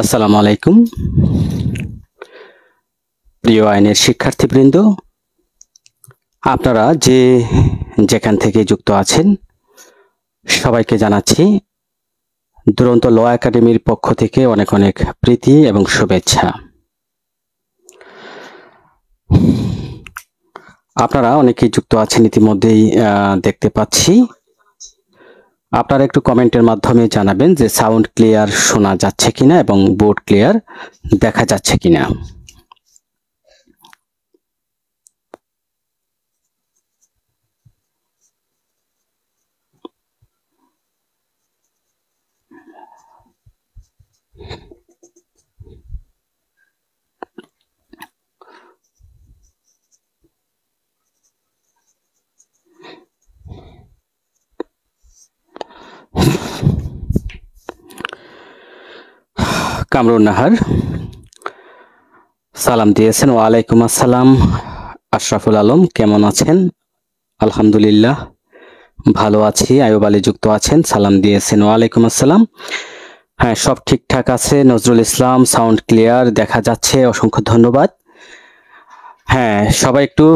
আসসালামু আলাইকুম প্রিয় আইনের শিক্ষার্থীবৃন্দ, আপনারা যেখান থেকে যুক্ত আছেন সবাইকে জানাচ্ছি দুরন্ত ল একাডেমির পক্ষ থেকে অনেক অনেক প্রীতি এবং শুভেচ্ছা। আপনারা অনেকেই যুক্ত আছেন ইতিমধ্যেই দেখতে পাচ্ছি। আপনারা একটু কমেন্টের মাধ্যমে জানাবেন যে সাউন্ড ক্লিয়ার শোনা যাচ্ছে কিনা এবং বোর্ড ক্লিয়ার দেখা যাচ্ছে কিনা। কামরুন নাহার সালাম দিয়েছেন। ওয়ালাইকুম আসসালাম। আশরাফুল আলম কেমন আছেন? আলহামদুলিল্লাহ ভালো আছি। আয়ুব আলী যুক্ত আছেন, সালাম দিয়েছেন। ওয়ালাইকুম আসসালাম। হ্যাঁ, সব ঠিকঠাক আছে। নজরুল ইসলাম সাউন্ড ক্লিয়ার দেখা যাচ্ছে, অসংখ্য ধন্যবাদ। হ্যাঁ, সবাই একটু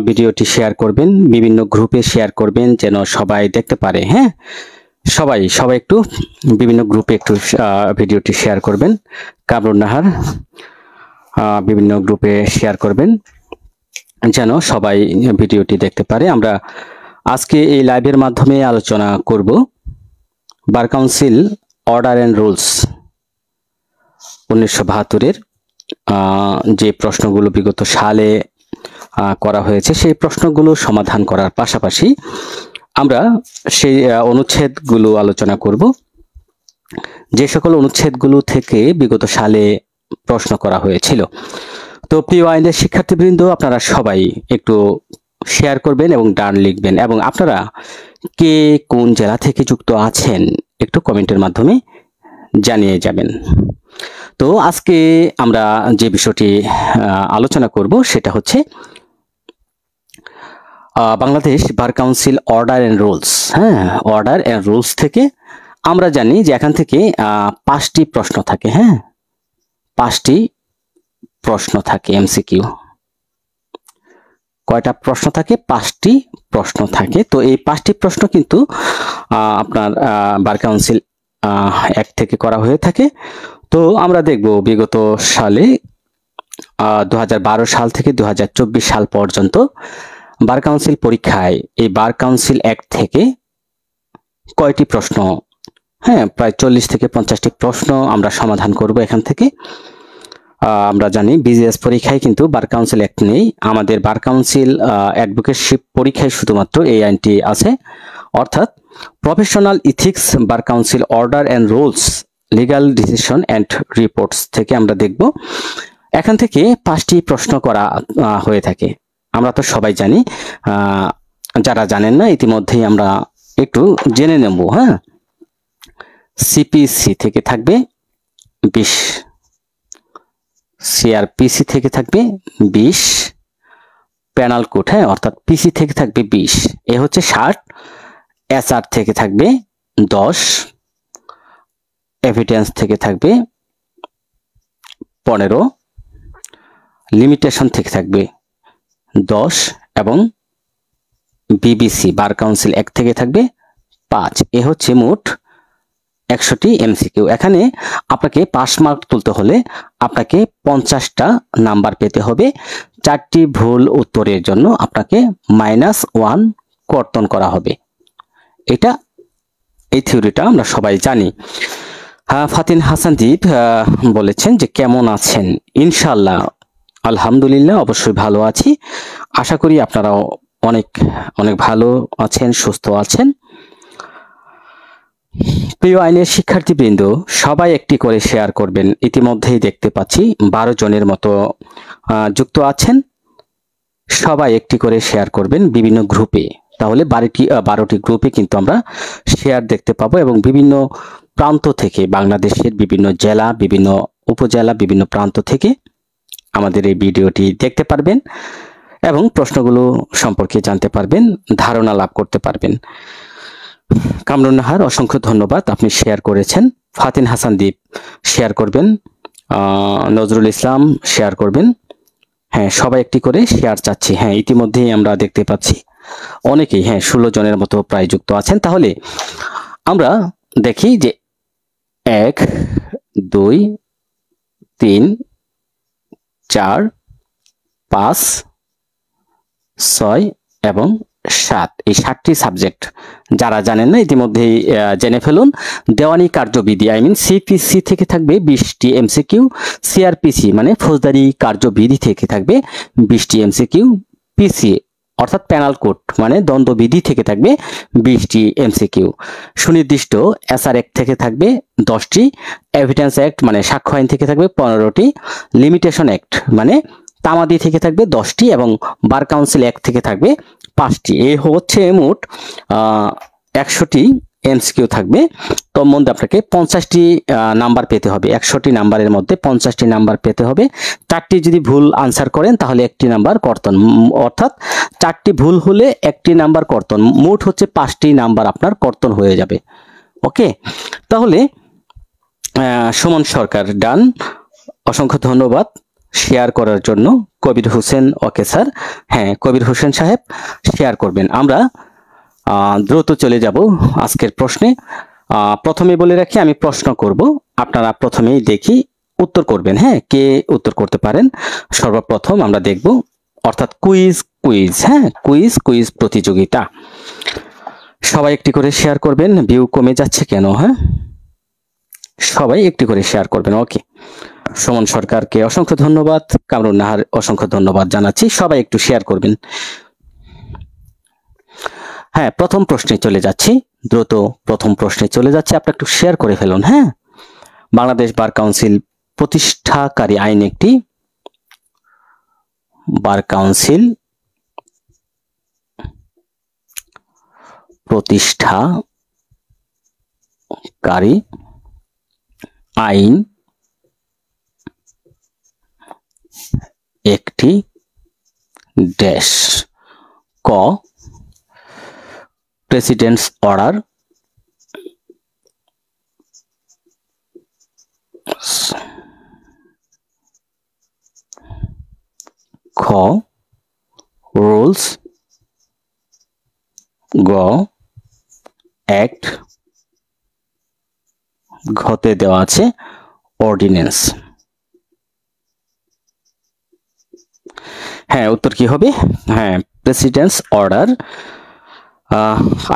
ভিডিওটি শেয়ার করবেন, বিভিন্ন গ্রুপে শেয়ার করবেন যেন সবাই দেখতে পারে। হ্যাঁ, সবাই একটু বিভিন্ন গ্রুপে একটু ভিডিওটি শেয়ার করবেন। কামরুন নাহার বিভিন্ন গ্রুপে শেয়ার করবেন যেন সবাই ভিডিওটি দেখতে পারে। আমরা আজকে এই লাইভের মাধ্যমে আলোচনা করব bar council order and rules 1972-এর যে প্রশ্নগুলো বিগত সালে করা হয়েছে সেই প্রশ্নগুলো সমাধান করার পাশাপাশি আমরা সেই অনুচ্ছেদগুলো আলোচনা করব, যে সকল অনুচ্ছেদগুলো থেকে বিগত সালে প্রশ্ন করা হয়েছিল। তো প্রিয় আইনের শিক্ষার্থীবৃন্দ, আপনারা সবাই একটু শেয়ার করবেন এবং ডান লিখবেন, এবং আপনারা কে কোন জেলা থেকে যুক্ত আছেন একটু কমেন্টের মাধ্যমে জানিয়ে যাবেন। তো আজকে আমরা যে বিষয়টি আলোচনা করব সেটা হচ্ছে Bangladesh bar council order and rules. হ্যাঁ, অর্ডার অ্যান্ড রুলস থেকে আমরা জানি যে এখান থেকে 5টি প্রশ্ন থাকে। হ্যাঁ, 5টি প্রশ্ন থাকে। এমসিকিউ কয়টা প্রশ্ন থাকে? 5টি প্রশ্ন থাকে। তো এই 5টি প্রশ্ন কিন্তু আপনার বার কাউন্সিল এক থেকে করা হয়ে থাকে। তো আমরা দেখব বিগত সালে 2012 সাল থেকে 2024 সাল পর্যন্ত বার কাউন্সিল পরীক্ষায় এই বার কাউন্সিল অ্যাক্ট থেকে কয়টি প্রশ্ন, হ্যাঁ প্রায় 40 থেকে 50টি প্রশ্ন আমরা সমাধান করব এখান থেকে। আমরা জানি বিজিএস পরীক্ষায় কিন্তু বার কাউন্সিল অ্যাক্ট নেই, আমাদের বার কাউন্সিল অ্যাডভোকেটশিপ পরীক্ষায় শুধুমাত্র এই আইনটি আছে, অর্থাৎ professional ethics bar council order and rules legal decision and reports থেকে আমরা দেখব। এখান থেকে 5টি প্রশ্ন করা হয়ে থাকে। আমরা তো সবাই জানি, যারা জানেন না ইতিমধ্যেই আমরা একটু জেনে নেব। হ্যাঁ, সিপিসি থেকে থাকবে 20, সিআরপিসি থেকে থাকবে 20, প্যানাল কোড, হ্যাঁ অর্থাৎ পিসি থেকে থাকবে 20, এ হচ্ছে 60, এসআর থেকে থাকবে 10, এভিডেন্স থেকে থাকবে 15, লিমিটেশন থেকে থাকবে 10 এবং বিবিসি বার কাউন্সিল এক থেকে থাকবে 5। এ হচ্ছে মোট 100টি এমসিকিউ। এখানে আপনাকে পাস মার্ক তুলতে হলে আপনাকে 50টা নাম্বার পেতে হবে। 4টি ভুল উত্তরের জন্য আপনাকে -1 কর্তন করা হবে। এই থিওরিটা আমরা সবাই জানি। ফাতিন হাসান দীপ বলেছেন যে কেমন আছেন? ইনশাআল্লাহ আলহামদুলিল্লাহ অবশ্যই ভালো আছি। আশা করি আপনারাও অনেক অনেক ভালো আছেন, সুস্থ আছেন। প্রিয় আইনের শিক্ষার্থীবৃন্দ, সবাই একটি করে শেয়ার করবেন। ইতিমধ্যেই দেখতে পাচ্ছি 12 জনের মতো যুক্ত আছেন। সবাই একটি করে শেয়ার করবেন বিভিন্ন গ্রুপে, তাহলে 12টি গ্রুপে কিন্তু আমরা শেয়ার দেখতে পাবো, এবং বিভিন্ন প্রান্ত থেকে বাংলাদেশের বিভিন্ন জেলা, বিভিন্ন উপজেলা, বিভিন্ন প্রান্ত থেকে আমাদের এই ভিডিওটি দেখতে পারবেন এবং প্রশ্নগুলো সম্পর্কে জানতে পারবেন, ধারণা লাভ করতে পারবেন। কামরুন নাহার অসংখ্য ধন্যবাদ, আপনি শেয়ার করেছেন। ফাতিন হাসান দ্বীপ শেয়ার করবেন, নজরুল ইসলাম শেয়ার করবেন। হ্যাঁ, সবাই একটি করে শেয়ার চাচ্ছি। হ্যাঁ, ইতিমধ্যেই আমরা দেখতে পাচ্ছি অনেকেই, হ্যাঁ 16 জনের মতো প্রায় যুক্ত আছেন। তাহলে আমরা দেখি যে 1 2 3 4 5 6 এবং 7, এই 7টি সাবজেক্ট যারা জানেন না ইতিমধ্যেই জেনে ফেলুন। দেওয়ানি কার্যবিধি সিপিসি থেকে থাকবে 20টি এমসিকিউ, সিআরপিসি মানে ফৌজদারি কার্যবিধি থেকে থাকবে 20টি এমসিকিউ, পিসি অর্থাৎ প্যানাল কোড মানে দ্বন্দ্ববিধি থেকে থাকবে 20টি এমসিকিউ, সুনির্দিষ্ট এসআর অ্যাক্ট থেকে থাকবে 10টি, এভিডেন্স অ্যাক্ট মানে সাক্ষ্য আইন থেকে থাকবে 15টি, লিমিটেশন অ্যাক্ট মানে তামাদি থেকে থাকবে 10টি এবং বার কাউন্সিল অ্যাক্ট থেকে থাকবে 5টি। এই হচ্ছে মোট 100টি এমসিকিউ থাকবে। তোর মধ্যে আপনাকে 50টি নাম্বার পেতে হবে। 100টি নাম্বারের মধ্যে 50টি নাম্বার পেতে হবে। 4টি যদি ভুল আনসার করেন তাহলে 1টি নাম্বার কর্তন, অর্থাৎ 4টি ভুল হলে 1টি নাম্বার কর্তন, মোট হচ্ছে 5টি নাম্বার আপনার কর্তন হয়ে যাবে। ওকে, তাহলে সুমন সরকার ডান, অসংখ্য ধন্যবাদ শেয়ার করার জন্য। কবির হোসেন, ওকে স্যার, হ্যাঁ কবির হোসেন সাহেব শেয়ার করবেন। আমরা দ্রুত চলে যাব আজকের প্রশ্নে। প্রথমে বলে রাখি আমি প্রশ্ন করব, আপনারা প্রথমেই দেখি উত্তর করবেন। হ্যাঁ, কে উত্তর করতে পারেন সর্বপ্রথম আমরা দেখব, অর্থাৎ কুইজ। হ্যাঁ, কুইজ প্রতিযোগিতা। সবাই একটি করে শেয়ার করবেন। ভিউ কমে যাচ্ছে কেন? হ্যাঁ, সবাই একটি করে শেয়ার করবেন। ওকে, সুমন সরকারকে অসংখ্য ধন্যবাদ, কামরুন নাহার অসংখ্য ধন্যবাদ জানাচ্ছি। সবাই একটু শেয়ার করবেন। হ্যাঁ, প্রথম প্রশ্নে চলে যাচ্ছি, দ্রুত প্রথম প্রশ্নে চলে যাচ্ছে, আপনারা একটু শেয়ার করে ফেলুন। হ্যাঁ, বাংলাদেশ বার কাউন্সিল প্রতিষ্ঠাকারী আইন একটি, বার কাউন্সিল প্রতিষ্ঠাকারী আইন একটি ড্যাশ, ক প্রেসিডেন্টস অর্ডার, খ রুলস, গ অ্যাক্ট, ঘতে দেওয়া আছে অর্ডিন্যান্স। হ্যাঁ, উত্তর কি হবে? হ্যাঁ, presidents order,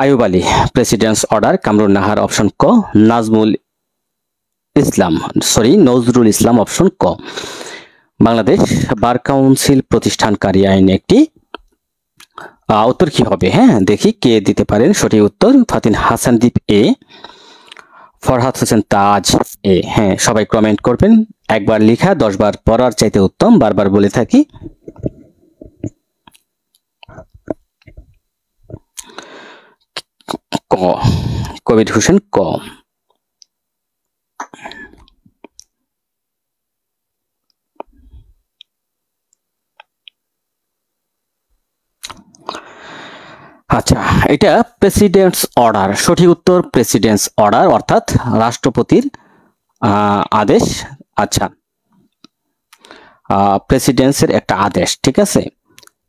Ayub Ali presidents order, Kamrun Nahar option ক, নজরুল ইসলাম অপশন ক। বাংলাদেশ বার কাউন্সিল প্রতিষ্ঠানকারী আইন একটি, উত্তর কি হবে? হ্যাঁ, দেখি কে দিতে পারেন সঠিক উত্তর। ফাতিন হাসান দ্বীপ এ, ফরহাদ হোসেন তাজ এ। হ্যাঁ, সবাই কমেন্ট করবেন। একবার লেখা 10 বার পড়ার চাইতে উত্তম, বারবার বলে থাকি। ক কবির হোসেন ক। আচ্ছা, এটা প্রেসিডেন্টস অর্ডার, সঠিক উত্তর প্রেসিডেন্টস অর্ডার অর্থাৎ রাষ্ট্রপতির আদেশ। আচ্ছা, প্রেসিডেন্সের একটা আদেশ, ঠিক আছে।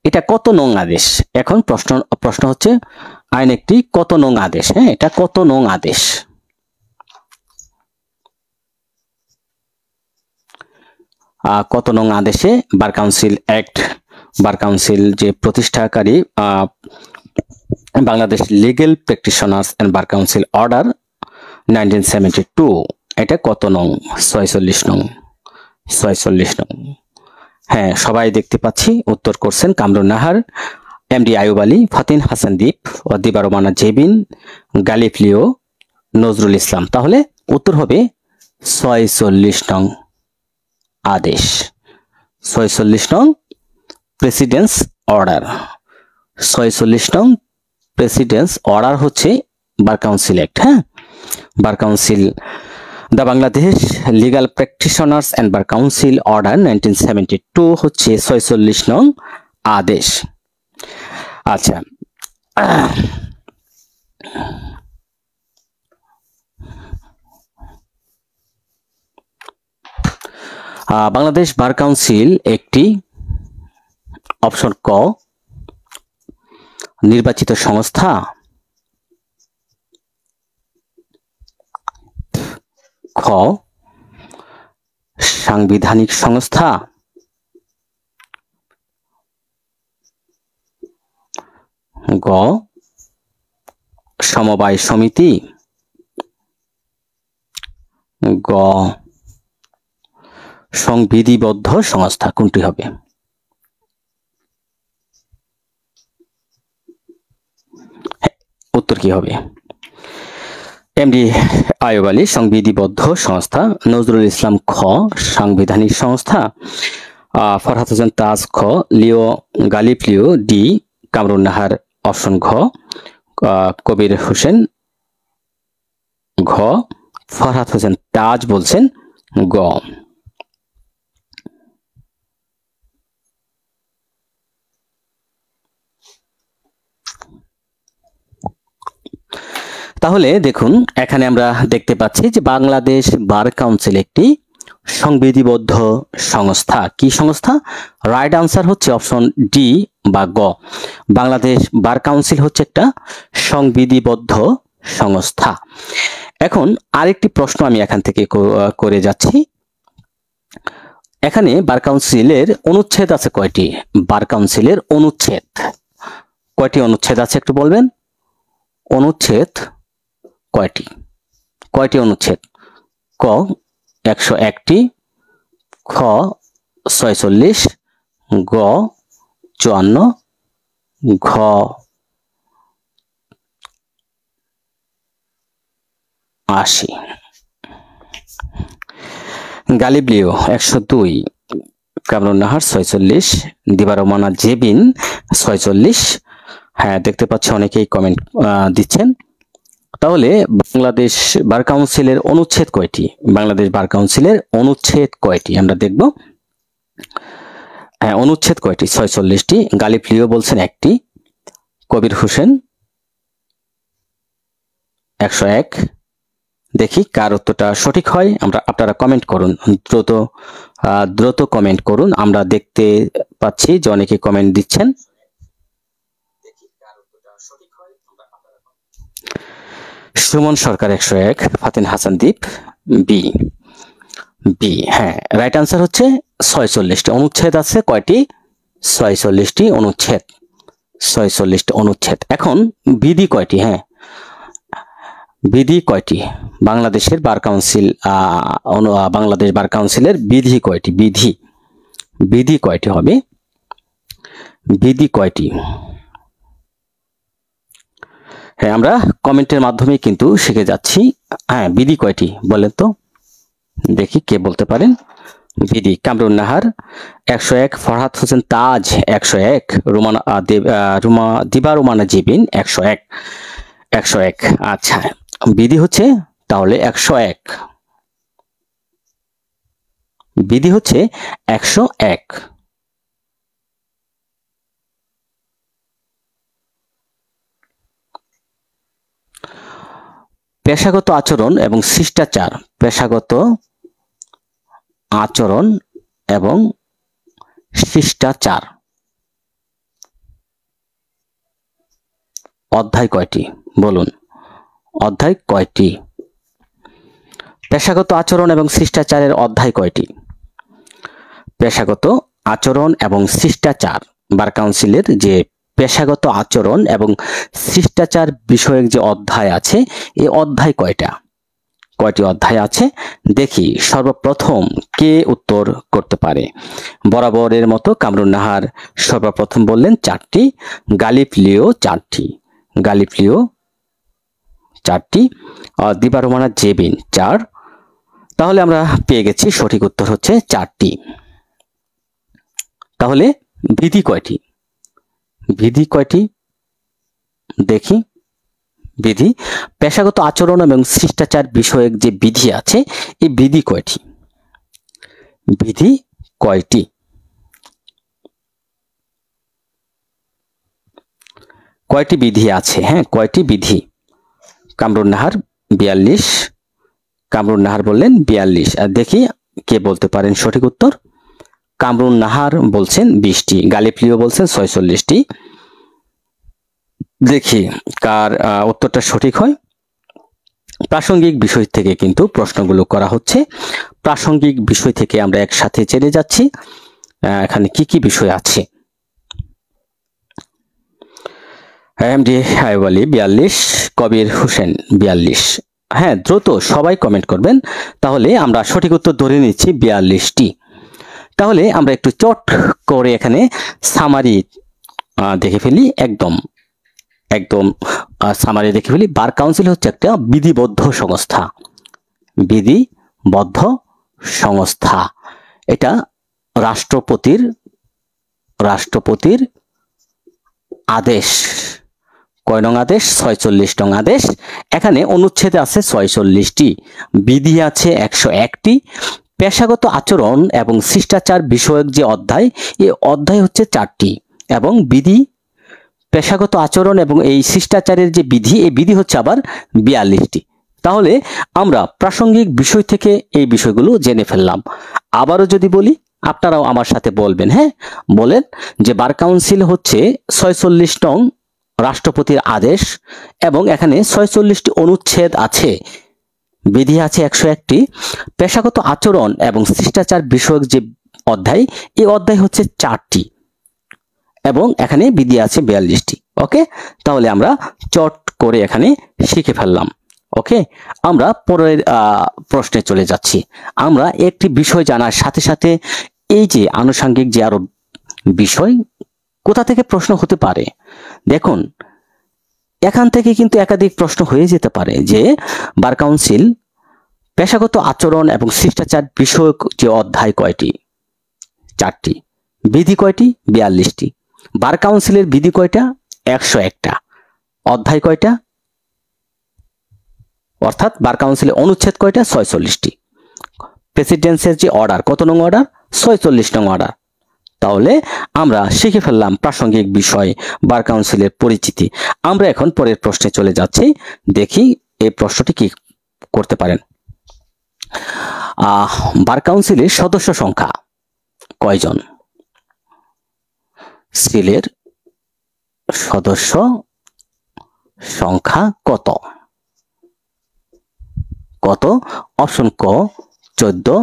এটা কত নং আদেশ? এখন প্রশ্ন হচ্ছে আইন একটি কত নং আদেশ? হ্যাঁ, এটা কত নং আদেশ? কত নং আদেশে bar council act, bar council যে প্রতিষ্ঠাকারী Bangladesh legal practitioners and bar council order 1972, এটা কত নং? 46 নং। 46 নং। হ্যাঁ, সবাই দেখতে পাচ্ছি উত্তর করছেন। কামরুন নাহার, এমডি আইয়ুব আলী, ফাতিন হাসান দ্বীপ, দিবা রোমানা জেবিন, গালিব লিও, নজরুল ইসলাম। তাহলে উত্তর হবে 46 নং আদেশ। 46 নং প্রেসিডেন্টস অর্ডার। 46 নং প্রেসিডেন্টস অর্ডার হচ্ছে বার কাউন্সিল অ্যাক্ট। হ্যাঁ, bar council the Bangladesh legal practitioners and bar council order 1972 হচ্ছে 46 নং আদেশ। আচ্ছা, বাংলাদেশ বার কাউন্সিল একটি অপশন ক নির্বাচিত সংস্থা, খ সাংবিধানিক সংস্থা, গ সমবায় সমিতি, গ সংবিধিবদ্ধ সংস্থা। কোনটি হবে? উত্তর কি হবে? এমডি আইয়ুব আলী সংবিধিবদ্ধ সংস্থা, নজরুল ইসলাম খ সাংবিধানিক সংস্থা, ফরহাদ হোসেন তাজ খ, লিও গালিব লিও ডি, কামরুন নাহার অপশন ঘ, কবির হোসেন ঘ, ফরহাদ হোসেন তাজ বলছেন গ। তাহলে দেখুন এখানে আমরা দেখতে পাচ্ছি যে বাংলাদেশ বার কাউন্সিল একটি সংবিধিবদ্ধ সংস্থা। কি সংস্থা? রাইট আনসার হচ্ছে অপশন ডি বা গ। বাংলাদেশ বার কাউন্সিল হচ্ছে একটা সংবিধিবদ্ধ সংস্থা। এখন আরেকটি প্রশ্ন আমি এখান থেকে করে যাচ্ছি। এখানে বার কাউন্সিলের অনুচ্ছেদ আছে কয়টি? বার কাউন্সিলের অনুচ্ছেদ কয়টি অনুচ্ছেদ আছে একটু বলবেন? অনুচ্ছেদ কয়টি? কয়টি অনুচ্ছেদ? ক 101টি, খ 46, গ 54, ঘ 80। গালিব লিও 102, কামরুন নাহার 46, দিবা রহমানা জেবিন 46। হ্যাঁ, দেখতে পাচ্ছি অনেকেই কমেন্ট দিচ্ছেন। তাহলে বাংলাদেশ বার কাউন্সিলের অনুচ্ছেদ কয়টি? বাংলাদেশ বার কাউন্সিলের অনুচ্ছেদ কয়টি আমরা দেখব। হ্যাঁ, অনুচ্ছেদ কয়টি? 46টি। গালিব লিও বলছেন একটি, কবির হোসেন 101। দেখি কার উত্তরটা সঠিক হয়। আপনারা কমেন্ট করুন, দ্রুত কমেন্ট করুন। আমরা দেখতে পাচ্ছি যে অনেকে কমেন্ট দিচ্ছেন। সুমন সরকার 101, ফাতিন হাসান দ্বীপ বি। বি, হ্যাঁ, রাইট আনসার হচ্ছে 46টি অনুচ্ছেদ আছে। কয়টি? 46টি অনুচ্ছেদ। 46টি অনুচ্ছেদ। এখন বিধি কয়টি? হ্যাঁ, বিধি কয়টি? বাংলাদেশের বার কাউন্সিল বাংলাদেশ বার কাউন্সিলের বিধি কয়টি? বিধি কয়টি হবে? বিধি কয়টি? হ্যাঁ, আমরা কমেন্টের মাধ্যমে কিন্তু শিখে যাচ্ছি। হ্যাঁ, বিধি কয়টি বলেন তো, দেখি কে বলতে পারেন। বিধি কামরুন নাহার 101, ফরহাদ হোসেন তাজ 101, দিবা রহমানা জেবিন 101। আচ্ছা, বিধি হচ্ছে তাহলে 101। বিধি হচ্ছে 101। পেশাগত আচরণ এবং শিষ্টাচার, পেশাগত আচরণ এবং শিষ্টাচার অধ্যায় কয়টি? বলুন, অধ্যায় কয়টি? পেশাগত আচরণ এবং শিষ্টাচারের অধ্যায় কয়টি? পেশাগত আচরণ এবং শিষ্টাচার, বার কাউন্সিলের যে পেশাগত আচরণ এবং শিষ্টাচার বিষয়ক যে অধ্যায় আছে, এই অধ্যায় কয়টা? কয়টি অধ্যায় আছে দেখি। সর্বপ্রথম কে উত্তর করতে পারে? বরাবরের মতো কামরুন নাহার সর্বপ্রথম বললেন 4টি, গালিব লিও 4টি, গালিব লিও 4টি, দিবা রহমানা জেবিন 4। তাহলে আমরা পেয়ে গেছি সঠিক উত্তর হচ্ছে 4টি। তাহলে বিধি কয়টি? বিধি কয়টি দেখি। বিধি, পেশাগত আচরণ এবং শিষ্টাচার বিষয়ক যে বিধি আছে, এই বিধি কয়টি? বিধি কয়টি? কয়টি বিধি আছে? হ্যাঁ, কয়টি বিধি? কামরুন নাহার 42, কামরুন নাহার বললেন 42। আর দেখি কে বলতে পারেন সঠিক উত্তর? কামরুন নাহার বলছেন 20টি, গালিব লিও বলছেন 46টি। দেখি কার উত্তরটা সঠিক হয়। প্রাসঙ্গিক বিষয় থেকে কিন্তু প্রশ্নগুলো করা হচ্ছে। প্রাসঙ্গিক বিষয় থেকে আমরা একসাথে জেনে যাচ্ছি এখানে কি কি বিষয় আছে। এমডি আইয়ুব আলী 42, কবির হোসেন 42। হ্যাঁ, দ্রুত সবাই কমেন্ট করবেন, তাহলে আমরা সঠিক উত্তর ধরে নিচ্ছি 42টি। তাহলে আমরা একটু চট করে এখানে সামারি দেখে ফেলি, একদম সামারি দেখে ফেলি। বার কাউন্সিল হচ্ছে একটা বিধিবদ্ধ সংস্থা, বিধিবদ্ধ সংস্থা। এটা রাষ্ট্রপতির আদেশ। কয় নং আদেশ? 46 নং আদেশ। এখানে অনুচ্ছেদ আছে 46টি, বিধি আছে 101টি, পেশাগত আচরণ এবং শিষ্টাচার বিষয়ক যে অধ্যায়, এই অধ্যায় হচ্ছে 4টি, এবং বিধি, পেশাগত আচরণ এবং এই শিষ্টাচারের যে বিধি, এই বিধি হচ্ছে আবার 42টি। তাহলে আমরা প্রাসঙ্গিক বিষয় থেকে এই বিষয়গুলো জেনে ফেললাম। আবারও যদি বলি, আপনারাও আমার সাথে বলবেন, হ্যাঁ বলেন, যে বার কাউন্সিল হচ্ছে 46 নং রাষ্ট্রপতির আদেশ, এবং এখানে 46টি অনুচ্ছেদ আছে, বিধি আছে 101টি, পেশাগত আচরণ এবং শিষ্টাচার বিষয়ক যে অধ্যায়, এই অধ্যায় হচ্ছে 4টি, এবং এখানে বিধি আছে 42টি। ওকে, তাহলে আমরা চট করে এখানে শিখে ফেললাম। ওকে, আমরা পরের প্রশ্নে চলে যাচ্ছি। আমরা একটি বিষয় জানার সাথে সাথে এই যে আনুষঙ্গিক যে আরো বিষয় কোথা থেকে প্রশ্ন হতে পারে, দেখুন এখান থেকে কিন্তু একাধিক প্রশ্ন হয়ে যেতে পারে যে বার কাউন্সিল পেশাগত আচরণ এবং শিষ্টাচার বিষয়ক যে অধ্যায় কয়টি? 4টি। বিধি কয়টি? 42টি। বার কাউন্সিলের বিধি কয়টা? 101টা। অধ্যায় কয়টা? অর্থাৎ বার কাউন্সিলের অনুচ্ছেদ কয়টা? 46টি। প্রেসিডেন্সির যে অর্ডার, কত নং অর্ডার? 46 নং অর্ডার। তাহলে আমরা শিখে ফেললাম প্রাসঙ্গিক বিষয়, বার কাউন্সিলের পরিচিতি। আমরা এখন পরের প্রশ্নে চলে যাচ্ছি। দেখি এই প্রশ্নটি কি করতে পারেন। বার কাউন্সিলের সদস্য সংখ্যা কয়জন? সিলের সদস্য সংখ্যা কত? কত? অপশন ক 14,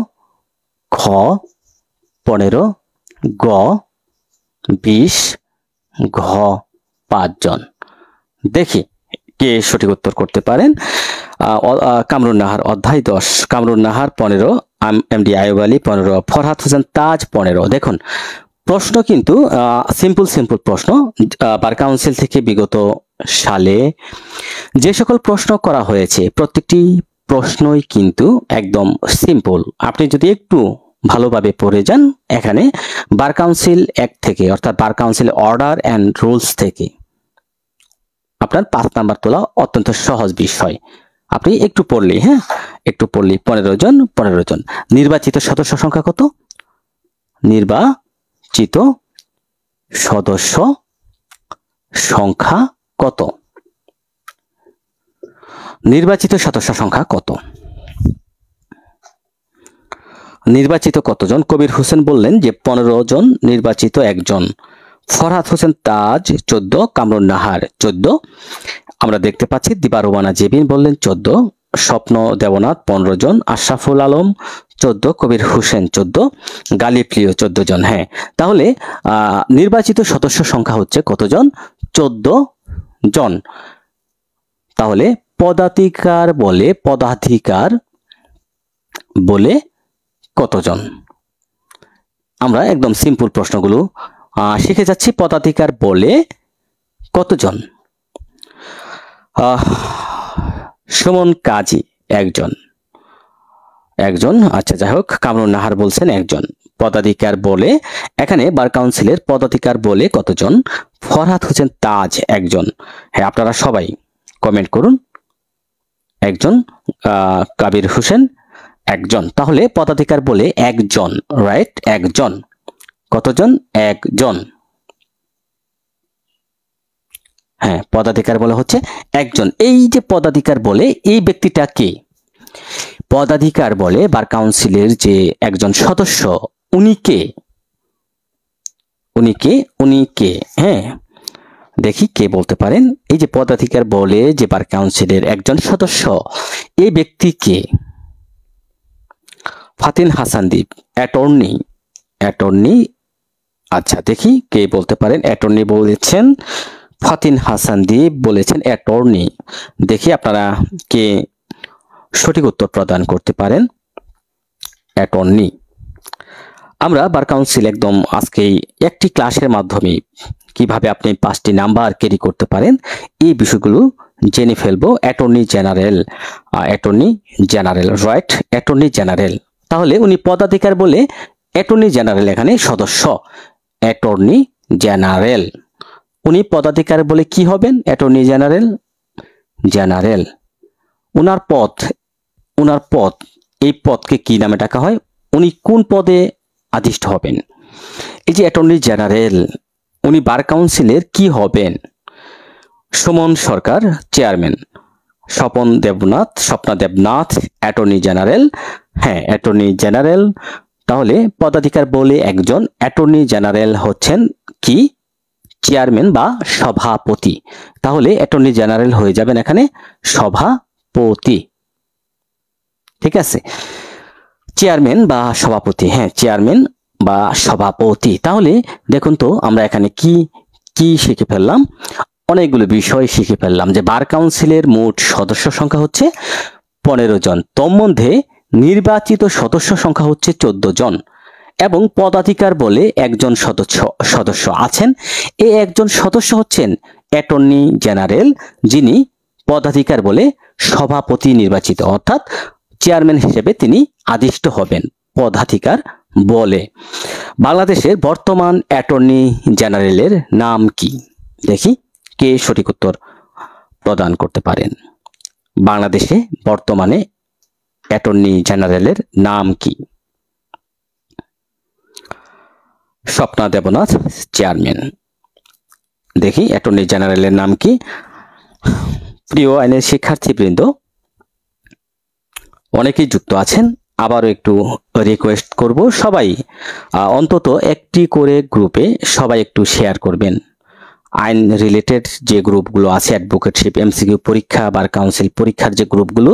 খ 15, গ 20, ঘ 5 জন। দেখি কে সঠিক উত্তর করতে পারেন। কামরুন নাহার অধ্যায় 10, কামরুন নাহার 15, এমডি আইয়ুব আলী 15, ফরহাদ হোসেন তাজ 15। দেখুন প্রশ্ন কিন্তু সিম্পল প্রশ্ন। বার কাউন্সিল থেকে বিগত সালে যে সকল প্রশ্ন করা হয়েছে প্রত্যেকটি প্রশ্নই কিন্তু একদম সিম্পল। আপনি যদি একটু ভালোভাবে পড়ে যান, এখানে বার কাউন্সিল অ্যাক্ট থেকে, অর্থাৎ বার কাউন্সিল অর্ডার অ্যান্ড রুলস থেকে আপনার 5 নাম্বার তোলা অত্যন্ত সহজ বিষয়। আপনি একটু পড়লেই, হ্যাঁ একটু পড়লেই 15 জন। নির্বাচিত সদস্য সংখ্যা কত? নির্বাচিত সদস্য সংখ্যা কত? নির্বাচিত সদস্য সংখ্যা কত? নির্বাচিত কতজন? কবির হোসেন বললেন যে 15 জন, নির্বাচিত 1 জন। ফরহাদ হোসেন তাজ 14, কামরুন নাহার 14। আমরা দেখতে পাচ্ছি দিবারুবানা জেবিন বললেন 14, স্বপ্ন দেবনাথ 15 জন, আশরাফুল আলম 14, কবির হোসেন 14, গালিব লিও 14 জন। হ্যাঁ, তাহলে নির্বাচিত সদস্য সংখ্যা হচ্ছে কতজন? 14 জন। তাহলে পদাধিকার বলে কতজন? আমরা একদম সিম্পল প্রশ্নগুলো শিখে যাচ্ছি। পদাধিকার বলে কতজন? সুমন কাজী 1 জন। আচ্ছা যাই হোক, কামরুন নাহার বলছেন 1 জন। পদাধিকার বলে এখানে বার কাউন্সিলের পদাধিকার বলে কতজন? ফরহাদ হোসেন তাজ 1 জন। হ্যাঁ, আপনারা সবাই কমেন্ট করুন। 1 জন। কবির হোসেন 1 জন। তাহলে পদাধিকার বলে 1 জন, রাইট? 1 জন। কতজন? 1 জন। হ্যাঁ, পদাধিকার বলে হচ্ছে 1 জন। এই যে পদাধিকার বলে, এই ব্যক্তিটা কে? পদাধিকার বলে বার কাউন্সিলের যে একজন সদস্য উনি কে? উনি কে? হ্যাঁ, দেখি কে বলতে পারেন। এই যে পদাধিকার বলে যে বার কাউন্সিলের একজন সদস্য, এই ব্যক্তি কে? ফাতিন হাসানদীপ, অ্যাটর্নি। আচ্ছা, দেখি কে বলতে পারেন। অ্যাটর্নি বলেছেন ফাতিন হাসানদীপ, বলেছেন অ্যাটর্নি। দেখি আপনারা কে সঠিক উত্তর প্রদান করতে পারেন। অ্যাটর্নি। আমরা বার কাউন্সিল একদম আজকেই একটি ক্লাসের মাধ্যমে কিভাবে আপনি 5টি নাম্বার ক্যারি করতে পারেন এই বিষয়গুলো জেনে ফেলবো। Attorney general, right, attorney general. তাহলে উনি পদাধিকার বলে অ্যাটর্নি জেনারেল এখানে সদস্য। অ্যাটর্নি জেনারেল, উনি পদাধিকার বলে কি হবেন? Attorney general. উনার পদ, এই পদকে কি নামে ডাকা হয়? উনি কোন পদে আদিষ্ট হবেন? এই যে অ্যাটর্নি জেনারেল, উনি বার কাউন্সিলের কি হবেন? Suman Sarkar chairman, Swapna Debnath attorney general. হ্যাঁ, অ্যাটর্নি জেনারেল। তাহলে পদাধিকার বলে একজন অ্যাটর্নি জেনারেল হচ্ছেন কি? চেয়ারম্যান বা সভাপতি। তাহলে অ্যাটর্নি জেনারেল হয়ে যাবেন এখানে সভাপতি। ঠিক আছে, চেয়ারম্যান বা সভাপতি। হ্যাঁ, চেয়ারম্যান বা সভাপতি। তাহলে দেখুন তো আমরা এখানে কি কি শিখে ফেললাম? অনেকগুলো বিষয় শিখে ফেললাম যে বার কাউন্সিলের মোট সদস্য সংখ্যা হচ্ছে 15 জন, তোর মধ্যে নির্বাচিত সদস্য সংখ্যা হচ্ছে 14 জন এবং পদাধিকার বলে একজন সদস্য আছেন। এই একজন সদস্য হচ্ছেন অ্যাটর্নি জেনারেল, যিনি পদাধিকার বলে সভাপতি নির্বাচিত, অর্থাৎ চেয়ারম্যান হিসেবে তিনি আদিষ্ট হবেন পদাধিকার বলে। বাংলাদেশের বর্তমান অ্যাটর্নি জেনারেলের নাম কি? দেখি কে সঠিক উত্তর প্রদান করতে পারেন। বাংলাদেশে বর্তমানে অ্যাটর্নি জেনারেলের নাম কি? স্বপ্না দেবনাথ চেয়ারম্যান। দেখি অ্যাটর্নি জেনারেলের নাম কি? প্রিয় আইনের শিক্ষার্থীবৃন্দ, অনেকেই যুক্ত আছেন, আবারও একটু রিকোয়েস্ট করব, সবাই অন্তত একটি করে গ্রুপে সবাই একটু শেয়ার করবেন। আইন রিলেটেড যে গ্রুপগুলো আছে, অ্যাডভোকেটশিপ, এমসিকিউ পরীক্ষা, বার কাউন্সিল পরীক্ষার যে গ্রুপগুলো,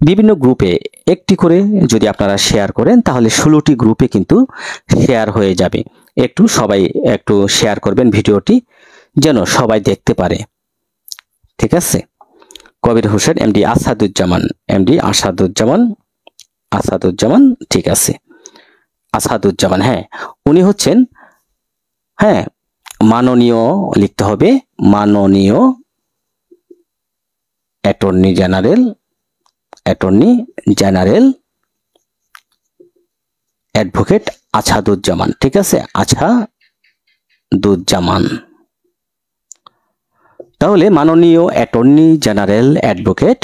বিভিন্ন গ্রুপে একটি করে যদি আপনারা শেয়ার করেন তাহলে 16টি গ্রুপে কিন্তু শেয়ার হয়ে যাবে। সবাই একটু শেয়ার করবেন ভিডিওটি, যেন সবাই দেখতে পারে। ঠিক আছে, কবির হোসেন, এমডি আসাদুজ্জামান, ঠিক আছে, আসাদুজ্জামান। হ্যাঁ, উনি হচ্ছেন, হ্যাঁ, মাননীয় লিখতে হবে, মাননীয় অ্যাটর্নি জেনারেল অ্যাডভোকেট আসাদুজ্জামান। ঠিক আছে, আসাদুজ্জামান। তাহলে মাননীয় অ্যাটর্নি জেনারেল অ্যাডভোকেট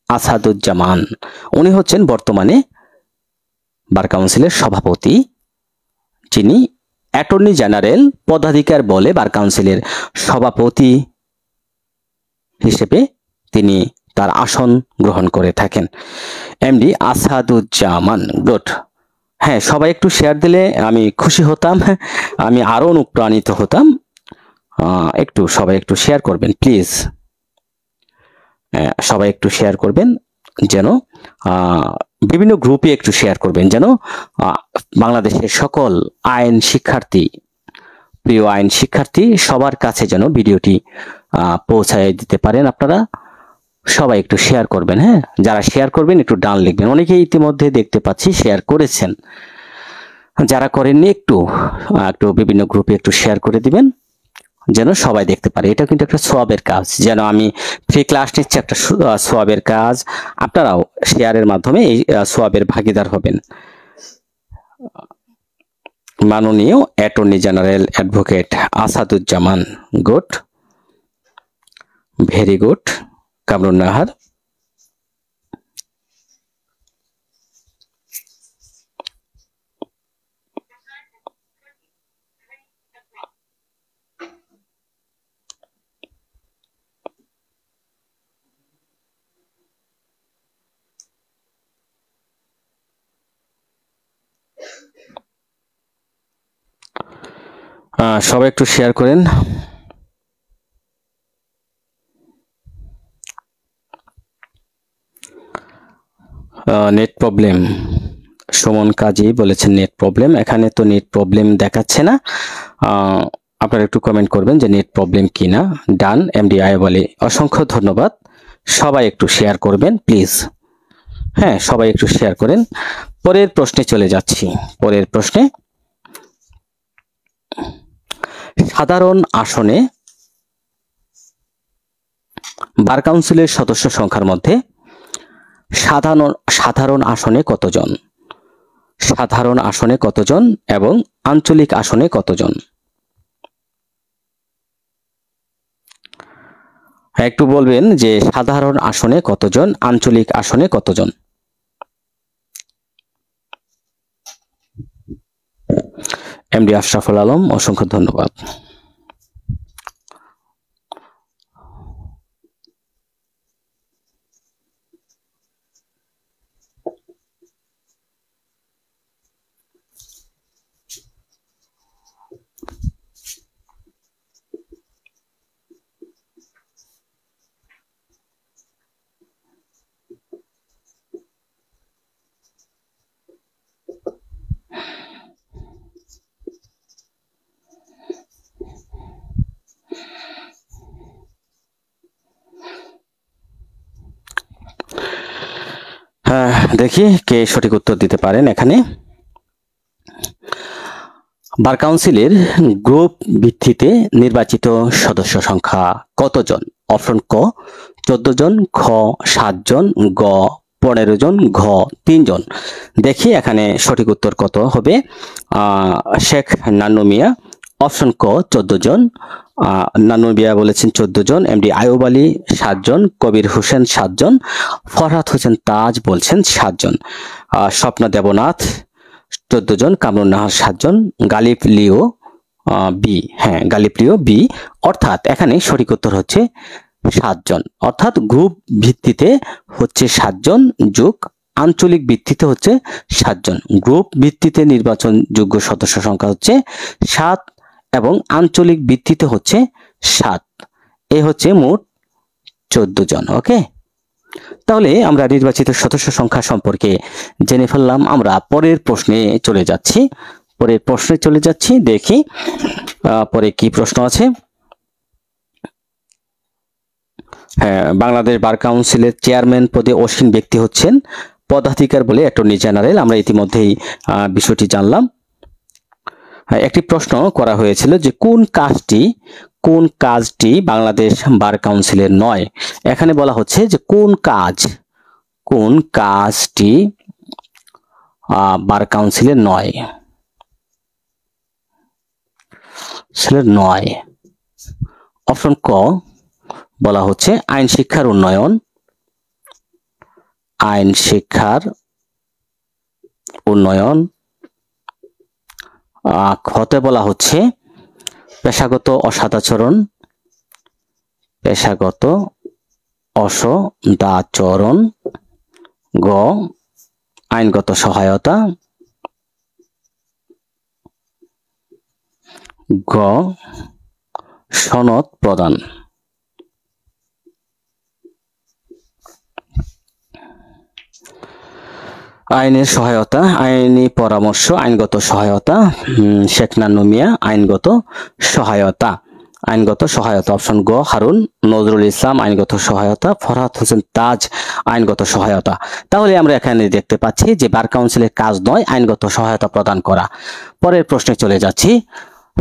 আসাদুজ্জামান, উনি হচ্ছেন বর্তমানে বার কাউন্সিলের সভাপতি, যিনি অ্যাটর্নি জেনারেল পদাধিকার বলে বার কাউন্সিলের সভাপতি হিসেবে তিনি তার আসন গ্রহণ করে থাকেন। MD Asaduzzaman, good. হ্যাঁ, সবাই একটু শেয়ার দিলে আমি খুশি হতাম, আমি আরো অনুপ্রাণিত হতাম। সবাই একটু শেয়ার করবেন প্লিজ, সবাই একটু শেয়ার করবেন, যেন বিভিন্ন গ্রুপে একটু শেয়ার করবেন, যেন বাংলাদেশের সকল প্রিয় আইন শিক্ষার্থী সবার কাছে যেন ভিডিওটি পৌঁছায় দিতে পারেন। আপনারা সবাই একটু শেয়ার করবেন। হ্যাঁ, যারা শেয়ার করবেন একটু ডান লিখবেন। অনেকেই ইতিমধ্যে দেখতে পাচ্ছি শেয়ার করেছেন, যারা করেননি একটু বিভিন্ন গ্রুপে একটু শেয়ার করে দিবেন, যেন সবাই দেখতে পারে। এটা কিন্তু একটা সওয়াবের কাজ, যেন আমি ফ্রি ক্লাস নিচ্ছি, একটা সওয়াবের কাজ। আপনারাও শেয়ারের মাধ্যমে এই সওয়াবের ভাগীদার হবেন। মাননীয় attorney general advocate Asaduzzaman, good, very good. Kamrun Nahar, সবাই একটু শেয়ার করেন। নেট প্রবলেম, সুমন কাজী বলেছেন নেট প্রবলেম। এখানে তো নেট প্রবলেম দেখাচ্ছে না, আপনারা একটু কমেন্ট করবেন যে নেট প্রবলেম কিনা। ডান, এমডি আয়ব আলী, অসংখ্য ধন্যবাদ। সবাই একটু শেয়ার করবেন প্লিজ। হ্যাঁ, সবাই একটু শেয়ার করেন। পরের প্রশ্নে চলে যাচ্ছি। পরের প্রশ্নে, সাধারণ আসনে বার কাউন্সিলের সদস্য সংখ্যার মধ্যে সাধারণ আসনে কতজন, সাধারণ আসনে কতজন এবং আঞ্চলিক আসনে কতজন? একটু বলবেন যে সাধারণ আসনে কতজন, আঞ্চলিক আসনে কতজন? এমডি আশরাফুল আলম, অসংখ্য ধন্যবাদ। হ্যাঁ, দেখি কে সঠিক উত্তর দিতে পারেন। এখানে বার কাউন্সিলের গ্রুপ ভিত্তিতে নির্বাচিত সদস্য সংখ্যা কতজন? অপশন ক 14 জন, খ 7 জন, গ 15 জন, ঘ 3 জন। দেখি এখানে সঠিক উত্তর কত হবে। শেখ নান্নু মিয়া, অপশন ক 14 জন, নান্নু মিয়া বলেছেন 14 জন, এমডি আয়ুব আলী 7 জন, কবির হোসেন 7 জন, ফরহাদ হোসেন তাজ বলছেন 7 জন, স্বপ্ন দেবনাথ 14 জন, কামরুন নাহার 7 জন, গালিব লিও বি, হ্যাঁ গালিব লিও বি। অর্থাৎ এখানে সঠিক উত্তর হচ্ছে 7 জন। অর্থাৎ গ্রুপ ভিত্তিতে হচ্ছে 7 জন যোগ আঞ্চলিক ভিত্তিতে হচ্ছে 7 জন। গ্রুপ ভিত্তিতে নির্বাচনযোগ্য সদস্য সংখ্যা হচ্ছে 7 এবং আঞ্চলিক ভিত্তিতে হচ্ছে 7। এই হচ্ছে মোট 14 জন। ওকে, তাহলে আমরা নির্বাচিত সদস্য সংখ্যা সম্পর্কে জেনে ফেললাম। আমরা পরের প্রশ্নে চলে যাচ্ছি। দেখি পরে কি প্রশ্ন আছে। হ্যাঁ, বাংলাদেশ বার কাউন্সিলের চেয়ারম্যান পদে অসীন ব্যক্তি হচ্ছেন পদাধিকার বলে অ্যাটর্নি জেনারেল। আমরা ইতিমধ্যেই বিষয়টি জানলাম। একটি প্রশ্ন করা হয়েছিল যে কোন কাজটি বাংলাদেশ বার কাউন্সিলের নয়। এখানে বলা হচ্ছে যে কোন কাজটি বার কাউন্সিলের নয়। অপশন ক বলা হচ্ছে আইন শিক্ষার উন্নয়ন। খতে বলা হচ্ছে পেশাগত অসদাচরণ। গ আইনগত সহায়তা। গ সনদ প্রদান। আইনের সহায়তা, আইনি পরামর্শ, আইনগত সহায়তা। শেখ নান্নু মিয়া আইনগত সহায়তা। অপশন গ হারুন নজরুল ইসলাম আইনগত সহায়তা, ফরহাদ হোসেন তাজ আইনগত সহায়তা। তাহলে আমরা এখানে দেখতে পাচ্ছি যে বার কাউন্সিলের কাজ নয় আইনগত সহায়তা প্রদান করা। পরের প্রশ্নে চলে যাচ্ছি।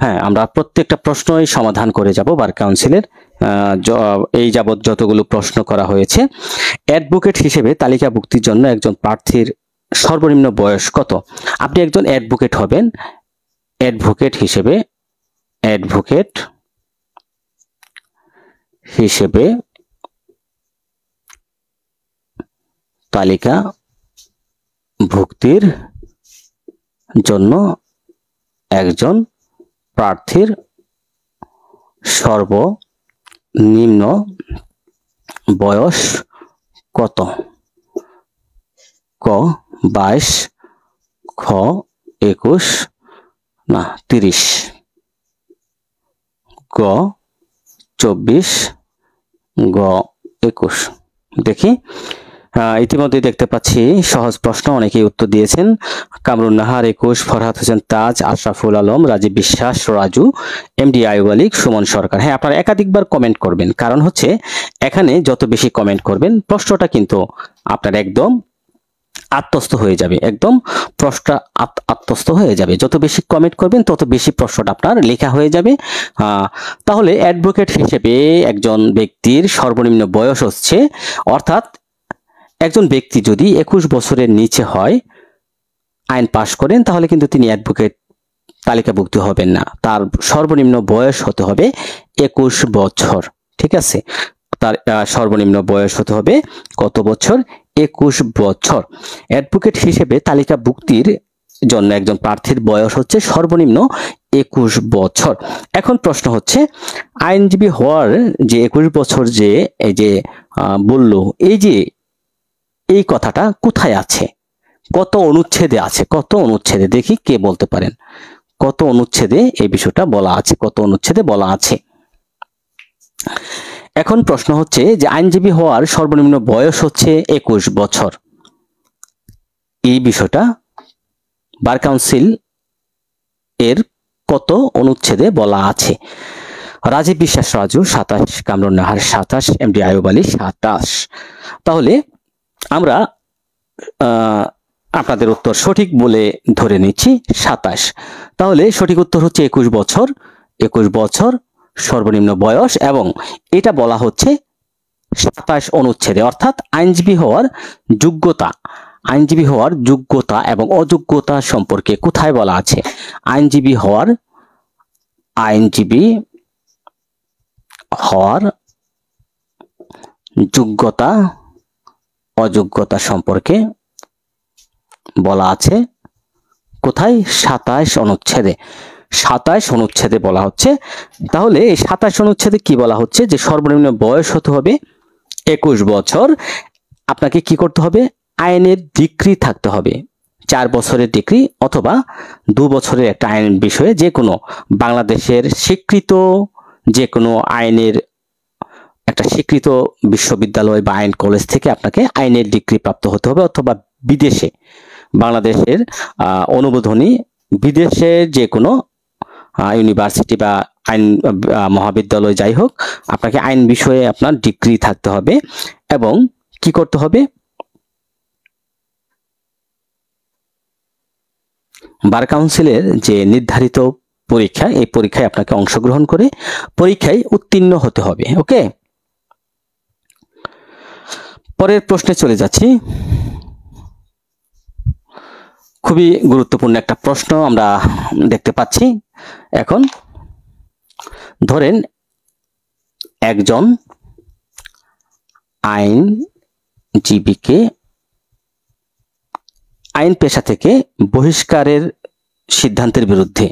হ্যাঁ, আমরা প্রত্যেকটা প্রশ্নই সমাধান করে যাব বার কাউন্সিলের। এই যাবৎ যতগুলো প্রশ্ন করা হয়েছে। অ্যাডভোকেট হিসেবে তালিকাভুক্তির জন্য একজন প্রার্থীর সর্বনিম্ন বয়স কত? আপনি একজন অ্যাডভোকেট হবেন। অ্যাডভোকেট হিসেবে তালিকাভুক্তির জন্য একজন প্রার্থীর সর্বনিম্ন বয়স কত? ক 22, খ 21, না 30। গ 24, গ 21। দেখি ইতিমধ্যে দেখতে পাচ্ছি সহজ প্রশ্ন, অনেকেই উত্তর দিয়েছেন। কামরুন নাহার 21, ফরহাদ হোসেন তাজ, আশরাফুল আলম, রাজীব বিশ্বাস, রাজু, এমডি আইয়ুব আলী, সুমন সরকার। হ্যাঁ, আপনারা একাধিকবার কমেন্ট করবেন, কারণ হচ্ছে এখানে যত বেশি কমেন্ট করবেন প্রশ্নটা কিন্তু আপনার একদম আত্মস্থ হয়ে যাবে, একদম প্রশ্নটা আত্মস্থ হয়ে যাবে। যত বেশি কমেন্ট করবেন তত বেশি প্রশ্নটা আপনার লেখা হয়ে যাবে। তাহলে অ্যাডভোকেট হিসেবে একজন ব্যক্তির সর্বনিম্ন বয়স হচ্ছে, অর্থাৎ একজন ব্যক্তি যদি 21 বছরের নিচে হয়, আইন পাশ করেন, তাহলে কিন্তু তিনি অ্যাডভোকেট তালিকাভুক্ত হবেন না। তার সর্বনিম্ন বয়স হতে হবে 21 বছর। ঠিক আছে, তার সর্বনিম্ন বয়স হতে হবে কত বছর? 21 বছর। অ্যাডভোকেট হিসেবে তালিকাভুক্তির জন্য একজন প্রার্থীর বয়স হচ্ছে সর্বনিম্ন 21 বছর। এখন প্রশ্ন হচ্ছে, আইনজীবী হওয়ার যে 21 বছর যে এই যে বললো, এই কথাটা কোথায় আছে, কত অনুচ্ছেদে আছে, কত অনুচ্ছেদে? দেখি কে বলতে পারেন কত অনুচ্ছেদে এই বিষয়টা বলা আছে, কত অনুচ্ছেদে বলা আছে। এখন প্রশ্ন হচ্ছে যে আইনজীবী হওয়ার সর্বনিম্ন বয়স হচ্ছে 21 বছর, এই বিষয়টা বার কাউন্সিল এর কত অনুচ্ছেদে বলা আছে? রাজীব বিশ্বাস রাজু 27, কামরুন নাহার 27, এমডি আইয়ুব আলী 27। তাহলে আমরা আপনাদের উত্তর সঠিক বলে ধরে নিচ্ছি 27। তাহলে সঠিক উত্তর হচ্ছে 21 বছর। 21 বছর সর্বনিম্ন বয়স, এবং এটা বলা হচ্ছে 27 অনুচ্ছেদে। অর্থাৎ আইনজীবী হওয়ার যোগ্যতা এবং অযোগ্যতা সম্পর্কে কোথায় বলা আছে? আইনজীবী হওয়ার যোগ্যতা অযোগ্যতা সম্পর্কে বলা আছে কোথায়? 27 অনুচ্ছেদে। 27 অনুচ্ছেদে বলা হচ্ছে। তাহলে এই 27 অনুচ্ছেদে কি বলা হচ্ছে? যে সর্বনিম্ন বয়স হতে হবে 21 বছর। আপনাকে কি করতে হবে? আইনের ডিগ্রি থাকতে হবে, 4 বছরের ডিগ্রি অথবা 2 বছরের একটা আইন বিষয়ে যে কোনো বাংলাদেশের স্বীকৃত যে কোনো আইনের একটা স্বীকৃত বিশ্ববিদ্যালয় বা আইন কলেজ থেকে আপনাকে আইনের ডিগ্রি প্রাপ্ত হতে হবে, অথবা বিদেশে বাংলাদেশের অনুমোদনী বিদেশের যে কোনো ইউনিভার্সিটি বা আইন মহাবিদ্যালয় যাই হোক, আপনাকে আইন বিষয়ে আপনার ডিগ্রি থাকতে হবে। এবং কি করতে হবে? বার কাউন্সিলের যে নির্ধারিত পরীক্ষা, এই পরীক্ষায় আপনাকে অংশগ্রহণ করে পরীক্ষায় উত্তীর্ণ হতে হবে। ওকে, পরের প্রশ্নে চলে যাচ্ছি। খুবই গুরুত্বপূর্ণ একটা প্রশ্ন আমরা দেখতে পাচ্ছি। এখন ধরেন একজন আইনজীবীকে আইন পেশা থেকে বহিষ্কারের সিদ্ধান্তের বিরুদ্ধে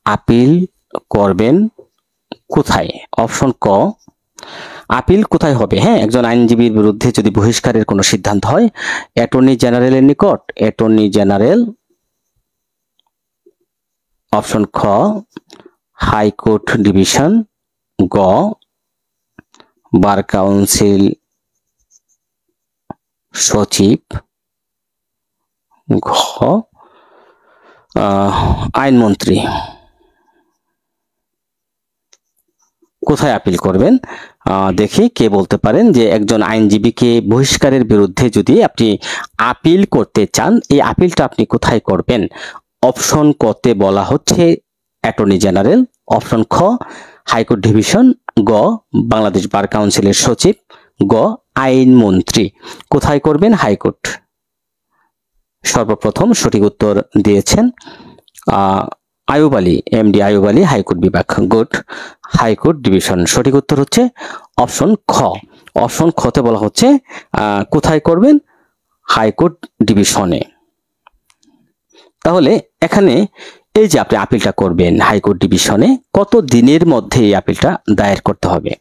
আপিল করবেন কোথায়? অপশন ক, আপিল কোথায় হবে? হ্যাঁ, একজন আইনজীবীর বিরুদ্ধে যদি বহিষ্কারের কোনো সিদ্ধান্ত হয়, অ্যাটর্নি জেনারেলের নিকট, অ্যাটর্নি জেনারেল। অপশন খ, হাইকোর্ট ডিভিশন। গ, বার কাউন্সিল সচিব। ঘ, আইনমন্ত্রী। কোথায় আপিল করবেন? দেখি কে বলতে পারেন যে একজন আইনজীবীকে বহিষ্কারের বিরুদ্ধে যদি আপনি আপিল করতে চান, এই আপিলটা আপনি কোথায় করবেন? অপশন কতে বলা হচ্ছে অ্যাটর্নি জেনারেল। অপশন খ, হাইকোর্ট ডিভিশন। গ, বাংলাদেশ বার কাউন্সিলের সচিব। গ, আইনমন্ত্রী। কোথায় করবেন? হাইকোর্ট। সর্বপ্রথম সঠিক উত্তর দিয়েছেন আইয়ুব আলী, এমডি আইয়ুব আলী, হাইকোর্ট বিভাগ। Good, high court division. সঠিক উত্তর হচ্ছে অপশন খ। অপশন খতে বলা হচ্ছে কোথায় করবেন? হাইকোর্ট ডিভিশনে। তাহলে এখানে এই যে আপনি আপিলটা করবেন হাইকোর্ট ডিভিশনে, কত দিনের মধ্যে এই আপিলটা দায়ের করতে হবে?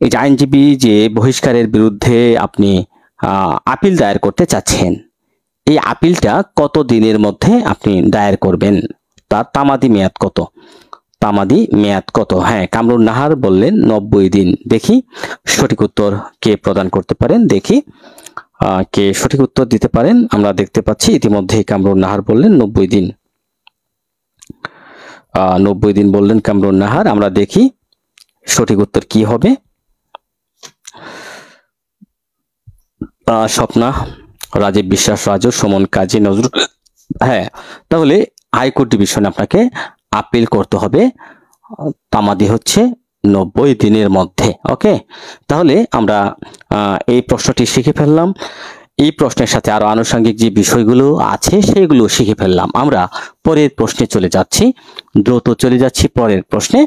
এই যে আইনজীবী যে বহিষ্কারের বিরুদ্ধে আপনি আপিল দায়ের করতে চাচ্ছেন, এই আপিলটা কত দিনের মধ্যে আপনি দায়ের করবেন? তার তামাদি মেয়াদ কত? তামাদি মেয়াদ কত? হ্যাঁ, কামরুন নাহার বললেন 90 দিন। দেখি সঠিক উত্তর কে প্রদান করতে পারেন, দেখি কে সঠিক উত্তর দিতে পারেন। আমরা দেখতে পাচ্ছি ইতিমধ্যে কামরুন নাহার বললেন 90 দিন। 90 দিন বললেন কামরুন নাহার। আমরা দেখি সঠিক উত্তর কি হবে। স্বপ্না, রাজীব বিশ্বাস, রাজু, সুমন, কাজী নজরুল। হ্যাঁ, তাহলে হাইকোর্ট ডিভিশনে আপনাকে আপিল করতে হবে, তামাদি হচ্ছে 90 দিনের মধ্যে। ওকে, তাহলে আমরা এই প্রশ্নটি শিখে ফেললাম। এই প্রশ্নের সাথে আরো আনুষঙ্গিক যে বিষয়গুলো আছে সেগুলো শিখে ফেললাম। আমরা পরের প্রশ্নে চলে যাচ্ছি, দ্রুত চলে যাচ্ছি পরের প্রশ্নে।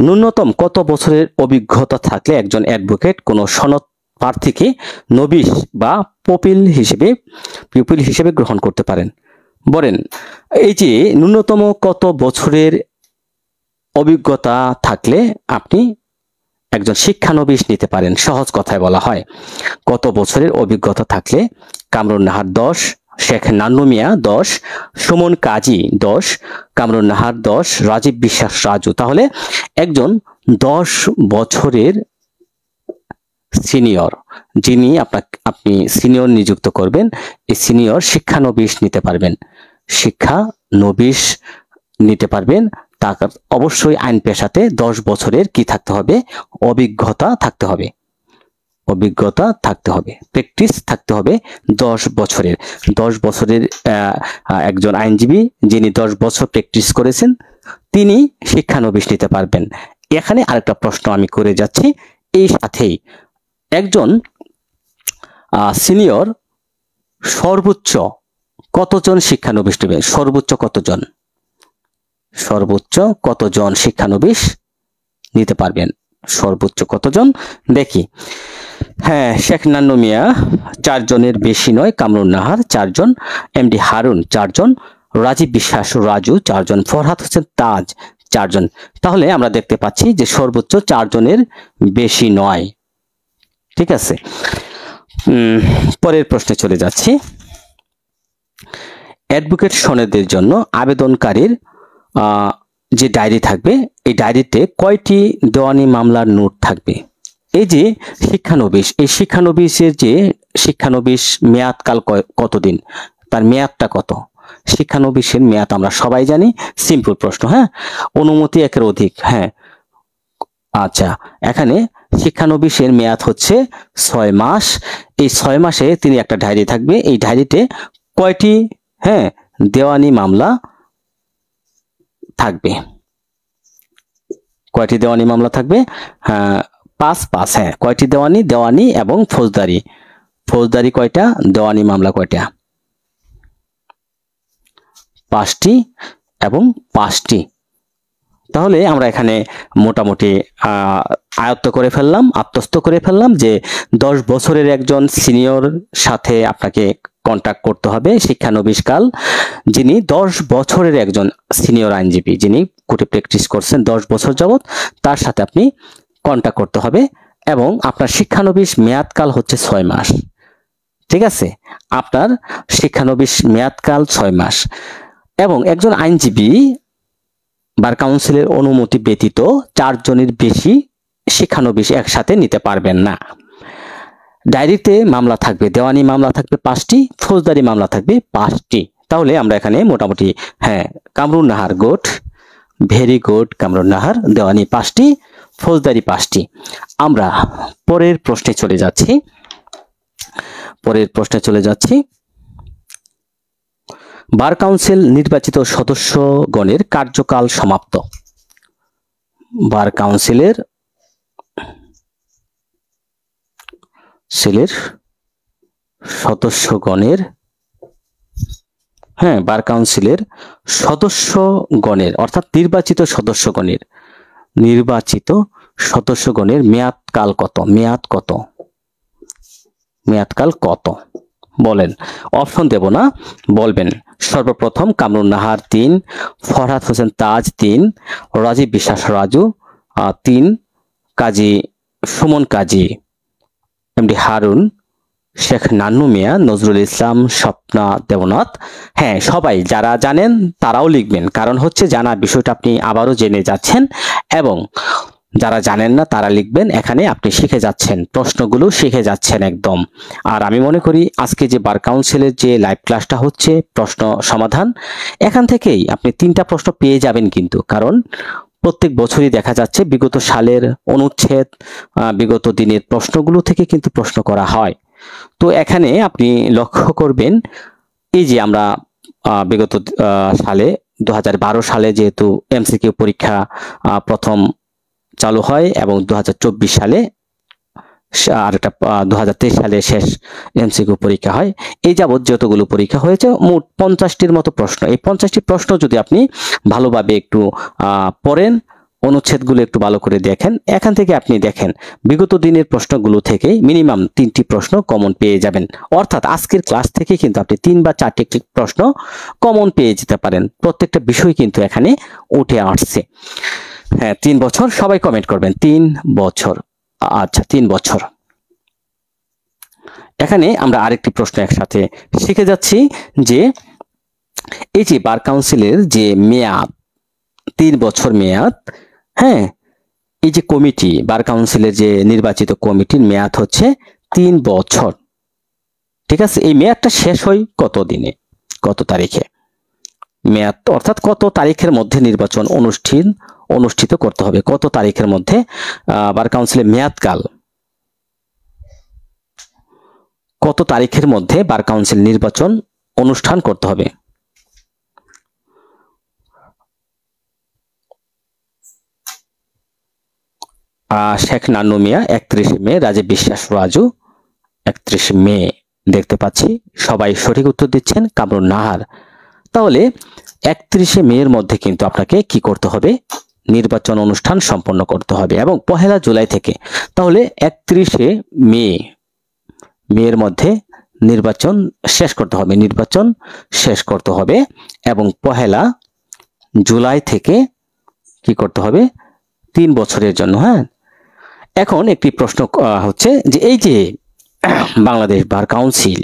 ন্যূনতম কত বছরের অভিজ্ঞতা থাকলে একজন অ্যাডভোকেট কোনো সনদ প্রার্থীকে নবিশ বা পিউপিল হিসেবে গ্রহণ করতে পারেন? বলেন, এই যে ন্যূনতম কত বছরের অভিজ্ঞতা থাকলে আপনি একজন শিক্ষানবিশ নিতে পারেন? সহজ কথায় বলা হয়, কত বছরের অভিজ্ঞতা থাকলে কামরুন নাহার 10, শেখ নান্নু মিয়া 10, সুমন কাজী 10, কামরুন নাহার 10, রাজীব বিশ্বাস রাজু। তাহলে একজন 10 বছরের সিনিয়র, যিনি আপনি সিনিয়র নিযুক্ত করবেন, এই সিনিয়র শিক্ষানবিশ নিতে পারবেন। শিক্ষানবিশ নিতে পারবেন, তার অবশ্যই আইন পেশাতে 10 বছরের কি থাকতে হবে? অভিজ্ঞতা থাকতে হবে। অভিজ্ঞতা থাকতে হবে, প্র্যাকটিস থাকতে হবে 10 বছরের। 10 বছরের একজন আইনজীবী যিনি 10 বছর প্র্যাকটিস করেছেন, তিনি শিক্ষানবিশ নিতে পারবেন। এখানে আরেকটা প্রশ্ন আমি করে যাচ্ছি এই সাথেই, একজন সিনিয়র সর্বোচ্চ কতজন শিক্ষানবিশ নেবে? সর্বোচ্চ কতজন? সর্বোচ্চ কতজন শিক্ষানবিশ নিতে পারবেন? সর্বোচ্চ কতজন? দেখি। হ্যাঁ, শেখ নান্নু মিয়া 4 জনের বেশি নয়, কামরুন নাহার 4 জন, এমডি হারুন 4 জন, রাজীব বিশ্বাস রাজু 4 জন, ফরহাদ হোসেন তাজ 4 জন। তাহলে আমরা দেখতে পাচ্ছি যে সর্বোচ্চ 4 জনের বেশি নয়। ঠিক আছে, পরের প্রশ্নে চলে যাচ্ছি। অ্যাডভোকেট সনদের জন্য আবেদনকারীর যে ডায়েরি থাকবে, এই ডায়েরিতে কয়টি দেওয়ানি মামলার নোট থাকবে? এই যে শিক্ষানবিশ, এই শিক্ষানবিশের যে শিক্ষানবিশ মেয়াদকাল কতদিন, তার মেয়াদটা কত? শিক্ষানবিশের মেয়াদ আমরা সবাই জানি, সিম্পল প্রশ্ন। হ্যাঁ, অনুমতি 1 এর অধিক। হ্যাঁ, আচ্ছা, এখানে শিক্ষানবিশের মেয়াদ হচ্ছে 6 মাস। এই 6 মাসে তিনি একটা ডায়েরি থাকবে, এই ডায়েরিতে কয়টি দেওয়ানি মামলা থাকবে? কয়টি দেওয়ানি মামলা থাকবে? 5 হ্যাঁ, কয়টি দেওয়ানি এবং ফৌজদারি কয়টা, দেওয়ানি মামলা কয়টা? 5টি এবং 5টি। তাহলে আমরা এখানে মোটামুটি আয়ত্ত করে ফেললাম, আত্মস্থ করে ফেললাম যে 10 বছরের একজন সিনিয়র সাথে আপনাকে কন্টাক্ট করতে হবে, শিক্ষানবিশ কাল, যিনি 10 বছরের একজন সিনিয়র আইনজীবী, যিনি কোর্টে প্র্যাকটিস করছেন 10 বছর যাবত, তার সাথে আপনি কন্টাক্ট করতে হবে। এবং আপনার শিক্ষানবিশ মেয়াদকাল হচ্ছে 6 মাস। ঠিক আছে, আপনার শিক্ষানবিশ মেয়াদকাল 6 মাস। এবং একজন আইনজীবী বার কাউন্সিলের অনুমতি ব্যতীত 4 জনের বেশি শিক্ষানবিশ একসাথে নিতে পারবেন না। ডায়েরিতে মামলা থাকবে, দেওয়ানি মামলা থাকবে 5টি, ফৌজদারি মামলা থাকবে 5টি। তাহলে আমরা এখানে মোটামুটি Kamrun Nahar good, very good Kamrun Nahar, দেওয়ানি 5টি, ফৌজদারি 5টি। আমরা পরের প্রশ্নে চলে যাচ্ছি। বার কাউন্সিল নির্বাচিত সদস্যগণের কার্যকাল সমাপ্ত। বার কাউন্সিলের সদস্যগণের বার কাউন্সিলের সদস্যগণের অর্থাৎ নির্বাচিত সদস্যগণের মেয়াদকাল কত? মেয়াদকাল কত? বলেন, অপশন দেব না, বলবেন। সর্বপ্রথম কামরুন নাহার 3, ফরহাদ হোসেন তাজ 3, রাজীব বিশ্বাস রাজু 3, কাজী সুমন কাজী, এমডি হারুন, শেখ নান্নু মিয়া, নজরুল ইসলাম, স্বপ্না দেবনাথ। হ্যাঁ, সবাই যারা জানেন তারাও লিখবেন, কারণ হচ্ছে জানা বিষয়টা আপনি আবারও জেনে যাচ্ছেন, এবং যারা জানেন না তারা লিখবেন। এখানে আপনি শিখে যাচ্ছেন, প্রশ্নগুলো শিখে যাচ্ছেন একদম। আর আমি মনে করি আজকে যে বার কাউন্সিলের যে লাইভ ক্লাসটা হচ্ছে প্রশ্ন সমাধান, এখান থেকেই আপনি 3টা প্রশ্ন পেয়ে যাবেন কিন্তু, কারণ প্রত্যেক বছরই দেখা যাচ্ছে বিগত সালের অনুচ্ছেদ, বিগত দিনের প্রশ্নগুলো থেকে কিন্তু প্রশ্ন করা হয়। তো এখানে আপনি লক্ষ্য করবেন, এই যে আমরা বিগত সালে 2012 সালে যেহেতু এমসিকিউ পরীক্ষা প্রথম চালু হয়, এবং 2024 সালে আর একটা 2023 সালে শেষ এমসিকিউ পরীক্ষা হয়। এই যাবৎ যতগুলো পরীক্ষা হয়েছে মোট 50টির মতো প্রশ্ন। এই 50টি প্রশ্ন যদি আপনি ভালোভাবে একটু পড়েন, অনুচ্ছেদগুলো একটু ভালো করে দেখেন, এখান থেকে আপনি দেখেন বিগত দিনের প্রশ্নগুলো থেকে মিনিমাম 3টি প্রশ্ন কমন পেয়ে যাবেন। অর্থাৎ আজকের ক্লাস থেকে কিন্তু আপনি 3 বা 4টি প্রশ্ন কমন পেয়ে যেতে পারেন। প্রত্যেকটা বিষয় কিন্তু এখানে উঠে আসছে। হ্যাঁ, 3 বছর, সবাই কমেন্ট করবেন 3 বছর। আচ্ছা, 3 বছর। এখানে আমরা আরেকটি প্রশ্ন একসাথে শিখে যাচ্ছি, যে এই যে বার কাউন্সিলের যে মেয়াদ 3 বছর মেয়াদ, হ্যাঁ, এই যে কমিটি, বার কাউন্সিলের যে নির্বাচিত কমিটির মেয়াদ হচ্ছে 3 বছর। ঠিক আছে, এই মেয়াদটা শেষ হয় কত দিনে, কত তারিখে মেয়াদ, অর্থাৎ কত তারিখের মধ্যে নির্বাচন অনুষ্ঠিত করতে হবে, কত তারিখের মধ্যে বার কাউন্সিলের মেয়াদকাল, কত তারিখের মধ্যে বার কাউন্সিল নির্বাচন অনুষ্ঠান করতে হবে। শেখ নান্নু মিয়া 31 মে, রাজীব বিশ্বাস রাজু 31 মে। দেখতে পাচ্ছি সবাই সঠিক উত্তর দিচ্ছেন, কামরুন নাহার। তাহলে 31 মে এর মধ্যে কিন্তু আপনাকে কি করতে হবে, নির্বাচন অনুষ্ঠান সম্পন্ন করতে হবে, এবং 1 জুলাই থেকে, তাহলে 31 মে এর মধ্যে নির্বাচন শেষ করতে হবে, এবং 1 জুলাই থেকে কি করতে হবে, 3 বছরের জন্য। হ্যাঁ, এখন একটি প্রশ্ন হচ্ছে যে এই যে বাংলাদেশ বার কাউন্সিল,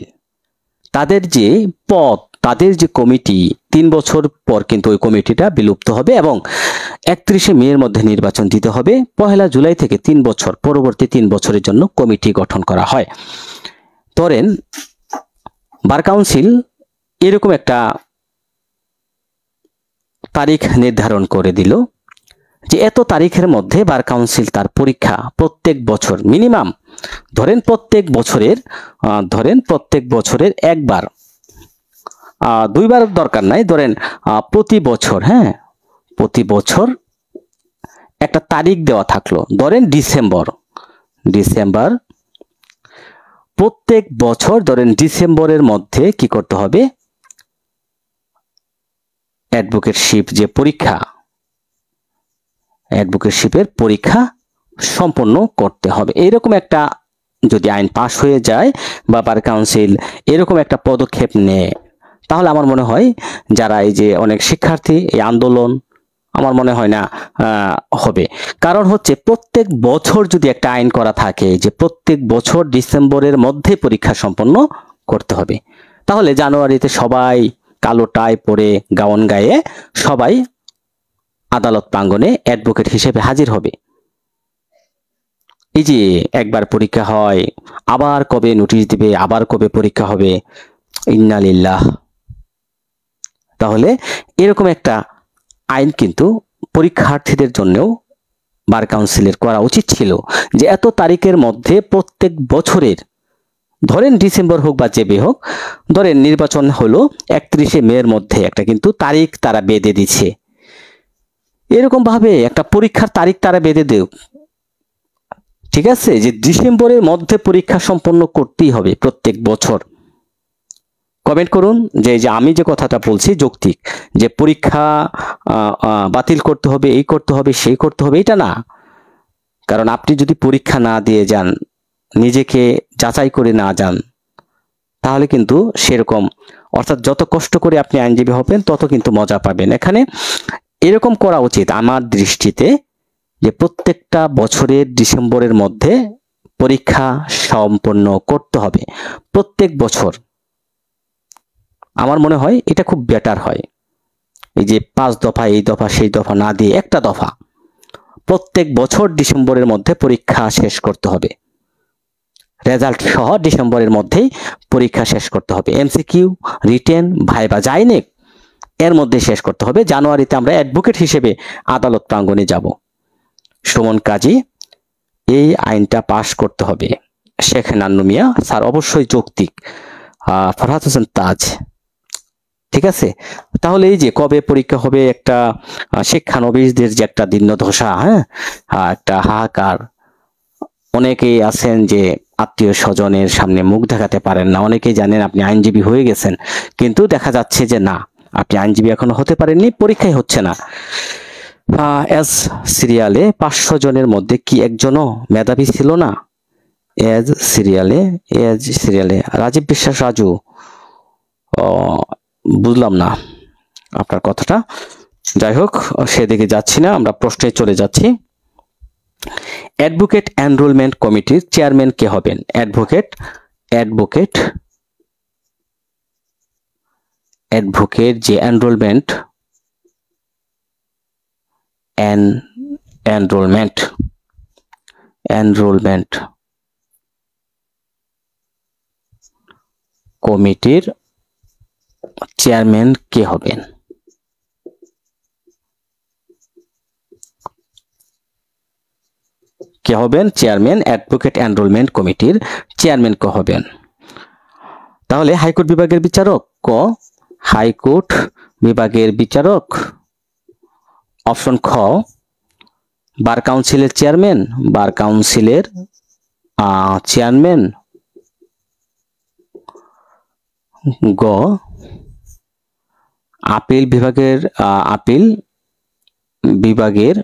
তাদের যে পদ, তাদের যে কমিটি, 3 বছর পর কিন্তু ওই কমিটিটা বিলুপ্ত হবে, এবং 31 মে এর মধ্যে নির্বাচন দিতে হবে। 1 জুলাই থেকে 3 বছর, পরবর্তী 3 বছরের জন্য কমিটি গঠন করা হয়। ধরেন বার কাউন্সিল এরকম একটা তারিখ নির্ধারণ করে দিল, যে এত তারিখের মধ্যে বার কাউন্সিল তার পরীক্ষা প্রত্যেক বছর মিনিমাম, ধরেন প্রত্যেক বছরের একবার, 2 বার দরকার নাই, ধরেন প্রতি বছর, হ্যাঁ, প্রতি বছর একটা তারিখ দেওয়া থাকলো, ধরেন ডিসেম্বর, প্রত্যেক বছর ধরেন ডিসেম্বরের মধ্যে কি করতে হবে, অ্যাডভোকেটশিপ যে পরীক্ষা, অ্যাডভোকেটশিপের পরীক্ষা সম্পন্ন করতে হবে। এরকম একটা যদি আইন পাশ হয়ে যায় বা বার কাউন্সিল এরকম একটা পদক্ষেপ নেয়, তাহলে আমার মনে হয় যারা এই যে অনেক শিক্ষার্থী এই আন্দোলন, আমার মনে হয় না হবে। কারণ হচ্ছে প্রত্যেক বছর যদি একটা আইন করা থাকে যে প্রত্যেক বছর ডিসেম্বরের মধ্যে পরীক্ষা সম্পন্ন করতে হবে, তাহলে জানুয়ারিতে সবাই কালো টাই পরে গাউন গায়ে সবাই আদালত প্রাঙ্গণে অ্যাডভোকেট হিসেবে হাজির হবে। এই যে একবার পরীক্ষা হয়, আবার কবে নোটিশ দিবে, আবার কবে পরীক্ষা হবে, ইন্না লিল্লাহ। তাহলে এরকম একটা আইন কিন্তু পরীক্ষার্থীদের জন্যও বার কাউন্সিলের করা উচিত ছিল, যে এত তারিখের মধ্যে প্রত্যেক বছরের, ধরেন ডিসেম্বর হোক বা যে হোক, ধরেন নির্বাচন হলো 31 মে এর মধ্যে, একটা কিন্তু তারিখ তারা বেঁধে দিচ্ছে, এরকম ভাবে একটা পরীক্ষার তারিখ তারা বেঁধে দেয়, ঠিক আছে, যে ডিসেম্বরের মধ্যে পরীক্ষা সম্পন্ন করতেই হবে প্রত্যেক বছর। কমেন্ট করুন যে আমি যে কথাটা বলছি যৌক্তিক, যে পরীক্ষা বাতিল করতে হবে, এই করতে হবে, সেই করতে হবে, এটা না। কারণ আপনি যদি পরীক্ষা না দিয়ে যান, নিজেকে যাচাই করে না যান, তাহলে কিন্তু সেরকম, অর্থাৎ যত কষ্ট করে আপনি আইনজীবী হবেন তত কিন্তু মজা পাবেন। এখানে এরকম করা উচিত আমার দৃষ্টিতে যে প্রত্যেকটা বছরের ডিসেম্বরের মধ্যে পরীক্ষা সম্পন্ন করতে হবে, প্রত্যেক বছর। আমার মনে হয় এটা খুব বেটার হয়। এই যে 5 দফা, এই দফা সেই দফা না দিয়ে একটা দফা, প্রত্যেক বছর ডিসেম্বরের মধ্যে পরীক্ষা শেষ করতে হবে, রেজাল্ট সহ ডিসেম্বরের মধ্যেই পরীক্ষা শেষ করতে হবে। এমসিকিউ, রিটেন, ভাইবা যাই নেক এর মধ্যে শেষ করতে হবে। জানুয়ারিতে আমরা অ্যাডভোকেট হিসেবে আদালত প্রাঙ্গণে যাব। সুমন কাজী, এই আইনটা পাশ করতে হবে। শেখ নান্নু মিয়া স্যার অবশ্যই যৌক্তিক। ফরহাদ হোসেন তাজ, ঠিক আছে। তাহলে এই যে কবে পরীক্ষা হবে, একটা শিক্ষানবিশদের যে একটা দিনদশা, একটা হাহাকার। অনেকেই আছেন যে আত্মীয় স্বজনের সামনে মুখ দেখাতে পারেন না, অনেকেই জানেন আপনি আইনজীবী হয়ে গেছেন, কিন্তু দেখা যাচ্ছে যে না, আপনি আইনজীবী এখনো হতে পারেননি, পরীক্ষাই হচ্ছে না। এজ সিরিয়ালে 500 জনের মধ্যে কি একজনও মেধাবী ছিল না? এজ সিরিয়ালে রাজীব বিশ্বাস রাজু, বুঝলাম না আপনার কথাটা। যাই হোক, সেদিকে যাচ্ছি না, আমরা প্রশ্নে চলে যাচ্ছি। অ্যাডভোকেট এনরোলমেন্ট কমিটির চেয়ারম্যান কে হবেন? অ্যাডভোকেট যে এনরোলমেন্ট কমিটির চেয়ারম্যান কে হবেন? চেয়ারম্যান, অ্যাডভোকেট এনরোলমেন্ট কমিটির চেয়ারম্যান কে হবেন? তাহলে হাইকোর্ট বিভাগের বিচারক ক, হাইকোর্ট বিভাগের বিচারক। অপশন খ, বার কাউন্সিলের চেয়ারম্যান, গ, আপিল বিভাগের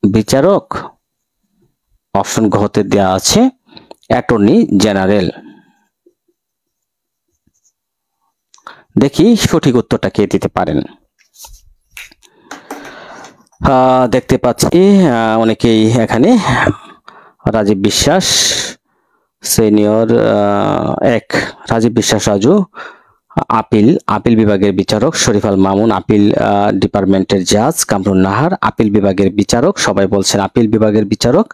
বিচারক। অপশন ঘতে দেওয়া আছে অ্যাটর্নি জেনারেল। দেখি সঠিক উত্তরটা কে দিতে পারেন। দেখতে পাচ্ছি অনেকেই এখানে রাজীব বিশ্বাস সিনিয়র 1, রাজীব বিশ্বাস রাজু আপিল বিভাগের বিচারক, শরীফ আল মামুন আপিল ডিপার্টমেন্টের জাজ, কামরুন নাহার আপিল বিভাগের বিচারক, সবাই বলছেন আপিল বিভাগের বিচারক।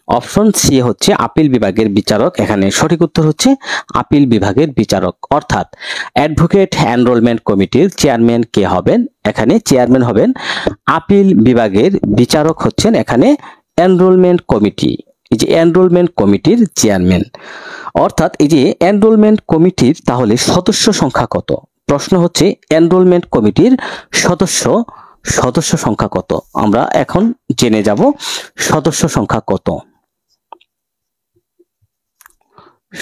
অপশন সি হচ্ছে আপিল বিভাগের বিচারক। এখানে সঠিক উত্তর হচ্ছে আপিল বিভাগের বিচারক। অর্থাৎ অ্যাডভোকেট এনরোলমেন্ট কমিটির চেয়ারম্যান কে হবেন? এখানে চেয়ারম্যান হবেন আপিল বিভাগের বিচারক, হচ্ছেন এখানে এনরোলমেন্ট কমিটি। এই যে এনরোলমেন্ট কমিটির চেয়ারম্যান, অর্থাৎ এই যে এনরোলমেন্ট কমিটির তাহলে সদস্য সংখ্যা কত? প্রশ্ন হচ্ছে এনরোলমেন্ট কমিটির সদস্য সংখ্যা কত? আমরা এখন জেনে যাব সদস্য সংখ্যা কত।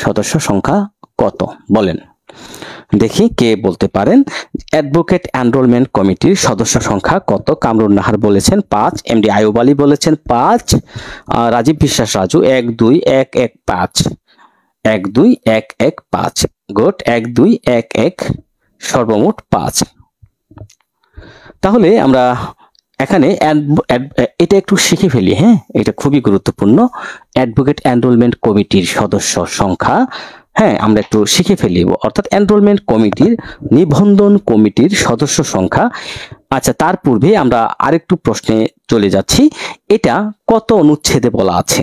সদস্য সংখ্যা কত বলেন দেখি, কে বলতে পারেন? অ্যাডভোকেট এনরোলমেন্ট কমিটির সদস্য সংখ্যা কত? কামরুন নাহার বলেছেন 5, এমডি আইয়ুব আলী বলেছেন 5, রাজীব বিশ্বাস রাজু 1 2 1 1 5, 1 2 1 1 5, গুড, 1 2 1 1, সর্বমোট 5। তাহলে আমরা এখানে এটা একটু শিখে ফেলি, এটা খুবই গুরুত্বপূর্ণ। অ্যাডভোকেট এনরোলমেন্ট কমিটির সদস্য সংখ্যা, আমরা একটু শিখে ফেলি, অর্থাৎ এনরোলমেন্ট কমিটির নিবন্ধন কমিটির সদস্য সংখ্যা। আচ্ছা, তার পূর্বে আমরা আরেকটু প্রশ্নে চলে যাচ্ছি। এটা কত অনুচ্ছেদে বলা আছে?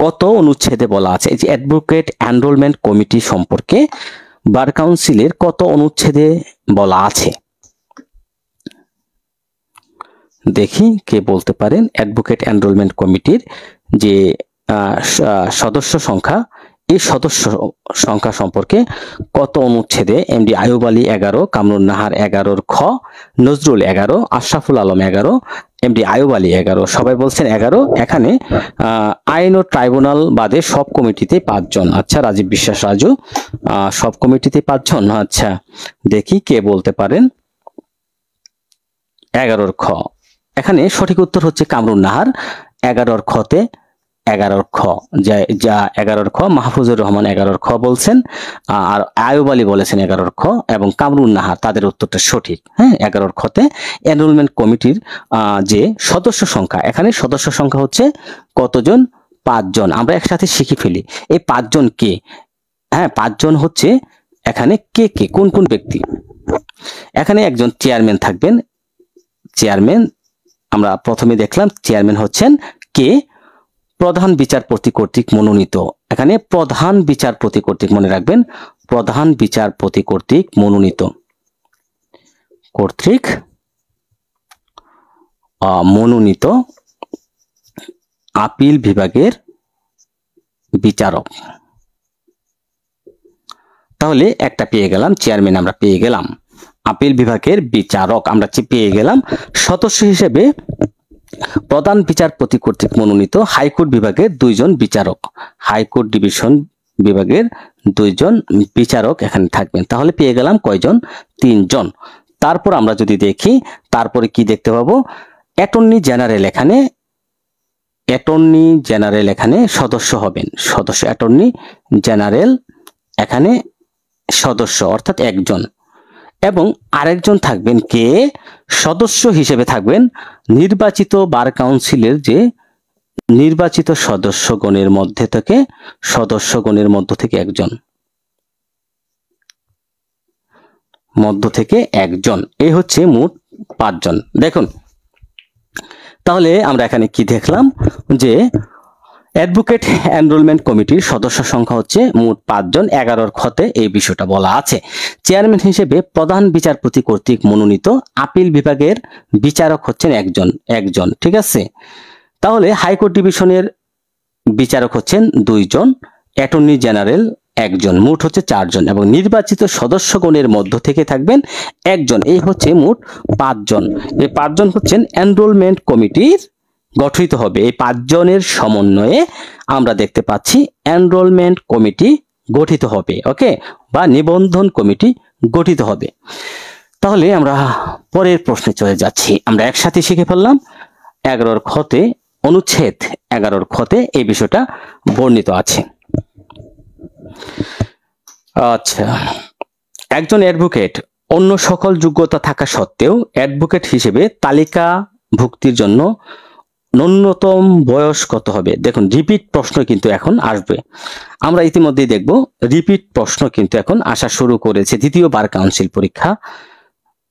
কত অনুচ্ছেদে বলা আছে? এই যে অ্যাডভোকেট এনরোলমেন্ট কমিটি সম্পর্কে বার কাউন্সিলের কত অনুচ্ছেদে বলা আছে? দেখি কে বলতে পারেন। অ্যাডভোকেট এনরোলমেন্ট কমিটির যে সদস্য সংখ্যা, এই সদস্য সংখ্যা সম্পর্কে কত অনুচ্ছেদে? এমডি আইয়ুব আলী 11, কামরুন নাহার 11 খ, নজরুল 11, আশরাফুল আলম 11, এমডি আইয়ুব আলী 11, সবাই বলছেন 11। এখানে আইন ও ট্রাইব্যুনাল বাদে সব কমিটিতে 5 জন। আচ্ছা, রাজীব বিশ্বাস রাজু সব কমিটিতে 5 জন। আচ্ছা, দেখি কে বলতে পারেন। 11 খ, এখানে সঠিক উত্তর হচ্ছে কামরুন নাহার 11 খতে 11 খ, যা 11 খ মাহফুজুর রহমান 11 খ বলছেন, আর আয়ুব আলী বলেছেন 11 খ, এবং কামরুন নাহার, তাদের উত্তরটা সঠিক। হ্যাঁ, 11 খতে এনরোলমেন্ট কমিটির যে সদস্য সংখ্যা, এখানে সদস্য সংখ্যা হচ্ছে কতজন? 5 জন। আমরা একসাথে শিখে ফেলি এই 5 জন কে। হ্যাঁ, 5 জন হচ্ছে এখানে কে কে, কোন কোন ব্যক্তি। এখানে একজন চেয়ারম্যান থাকবেন। চেয়ারম্যান আমরা প্রথমে দেখলাম, চেয়ারম্যান হচ্ছেন কে? প্রধান বিচারপতি কর্তৃক মনোনীত। এখানে প্রধান বিচারপতি কর্তৃক, মনে রাখবেন, প্রধান বিচারপতি কর্তৃক মনোনীত, মনোনীত আপিল বিভাগের বিচারক। তাহলে একটা পেয়ে গেলাম, চেয়ারম্যান আমরা পেয়ে গেলাম, আপিল বিভাগের বিচারক আমরা পেয়ে গেলাম। সদস্য হিসেবে প্রধান বিচারপতি কর্তৃক মনোনীত হাইকোর্ট বিভাগের 2 জন বিচারক, হাইকোর্ট ডিভিশন বিভাগের 2 জন বিচারক এখানে থাকবেন। তাহলে পেয়ে গেলাম কয়জন? 3 জন। তারপর আমরা যদি দেখি, তারপরে কি দেখতে পাবো? অ্যাটর্নি জেনারেল, এখানে অ্যাটর্নি জেনারেল এখানে সদস্য হবেন, সদস্য অ্যাটর্নি জেনারেল এখানে সদস্য, অর্থাৎ একজন। এবং আরেকজন থাকবেন কে? সদস্য হিসেবে থাকবেন নির্বাচিত বার কাউন্সিলের যে নির্বাচিত সদস্যগণের মধ্যে একজন, এই হচ্ছে মোট 5 জন। দেখুন, তাহলে আমরা এখানে কি দেখলাম? যে অ্যাডভোকেট এনরোলমেন্ট কমিটির সদস্য সংখ্যা হচ্ছে মোট 5 জন। 11 খতে এই বিষয়টা বলা আছে। চেয়ারম্যান হিসেবে প্রধান বিচারপতি কর্তৃক মনোনীত আপিল বিভাগের বিচারক হচ্ছেন একজন, ঠিক আছে। তাহলে হাইকোর্ট ডিভিশনের বিচারক হচ্ছেন 2 জন, অ্যাটর্নি জেনারেল একজন, মোট হচ্ছে 4 জন, এবং নির্বাচিত সদস্যগণের মধ্য থেকে থাকবেন একজন, এই হচ্ছে মোট 5 জন। এই 5 জন হচ্ছেন এনরোলমেন্ট কমিটির গঠিত হবে। এই 5 জনের সমন্বয়ে আমরা দেখতে পাচ্ছি এনরোলমেন্ট কমিটি গঠিত হবে, ওকে, বা নিবন্ধন কমিটি গঠিত হবে। তাহলে আমরা পরের প্রশ্নে চলে যাচ্ছি। আমরা একসাথে শিখে ফেললাম 11 খতে, অনুচ্ছেদ 11 খতে এই বিষয়টা বর্ণিত আছে। আচ্ছা, একজন অ্যাডভোকেট অন্য সকল যোগ্যতা থাকা সত্ত্বেও অ্যাডভোকেট হিসেবে তালিকাভুক্তির জন্য ন্যূনতম বয়স কত হবে? দেখুন, রিপিট প্রশ্ন কিন্তু এখন আসবে। আমরা ইতিমধ্যেই দেখব রিপিট প্রশ্ন কিন্তু এখন আসা শুরু করেছে। দ্বিতীয় বার কাউন্সিল পরীক্ষা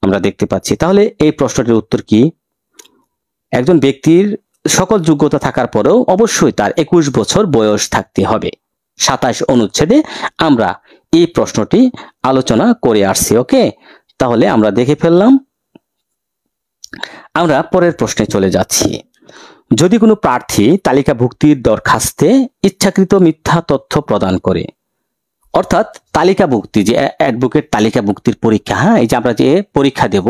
আমরা দেখতে পাচ্ছি। তাহলে এই প্রশ্নটির উত্তর কি? একজন ব্যক্তির সকল যোগ্যতা থাকার পরেও অবশ্যই তার 21 বছর বয়স থাকতে হবে। 27 অনুচ্ছেদে আমরা এই প্রশ্নটি আলোচনা করে আসছি, ওকে। তাহলে আমরা দেখে ফেললাম। আমরা পরের প্রশ্নে চলে যাচ্ছি। যদি কোনো প্রার্থী তালিকাভুক্তির দরখাস্তে ইচ্ছাকৃত মিথ্যা তথ্য প্রদান করে, অর্থাৎ তালিকাভুক্তি, যে অ্যাডভোকেট তালিকাভুক্তির পরীক্ষা, হ্যাঁ, এই যে আমরা যে পরীক্ষা দেব,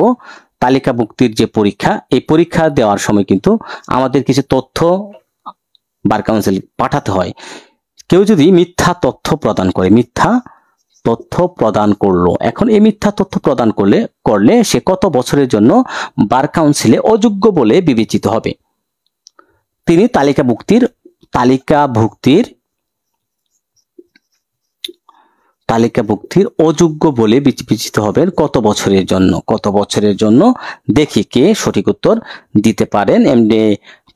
তালিকাভুক্তির যে পরীক্ষা, এই পরীক্ষা দেওয়ার সময় কিন্তু আমাদের কিছু তথ্য বার কাউন্সিল পাঠাতে হয়। কেউ যদি মিথ্যা তথ্য প্রদান করে, মিথ্যা তথ্য প্রদান করলো, এখন এই মিথ্যা তথ্য প্রদান করলে সে কত বছরের জন্য বার কাউন্সিলে অযোগ্য বলে বিবেচিত হবে? তিনি তালিকাভুক্তির অযোগ্য বলে বিবেচিত হবেন কত বছরের জন্য? দেখি কে সঠিক উত্তর দিতে পারেন। এমনি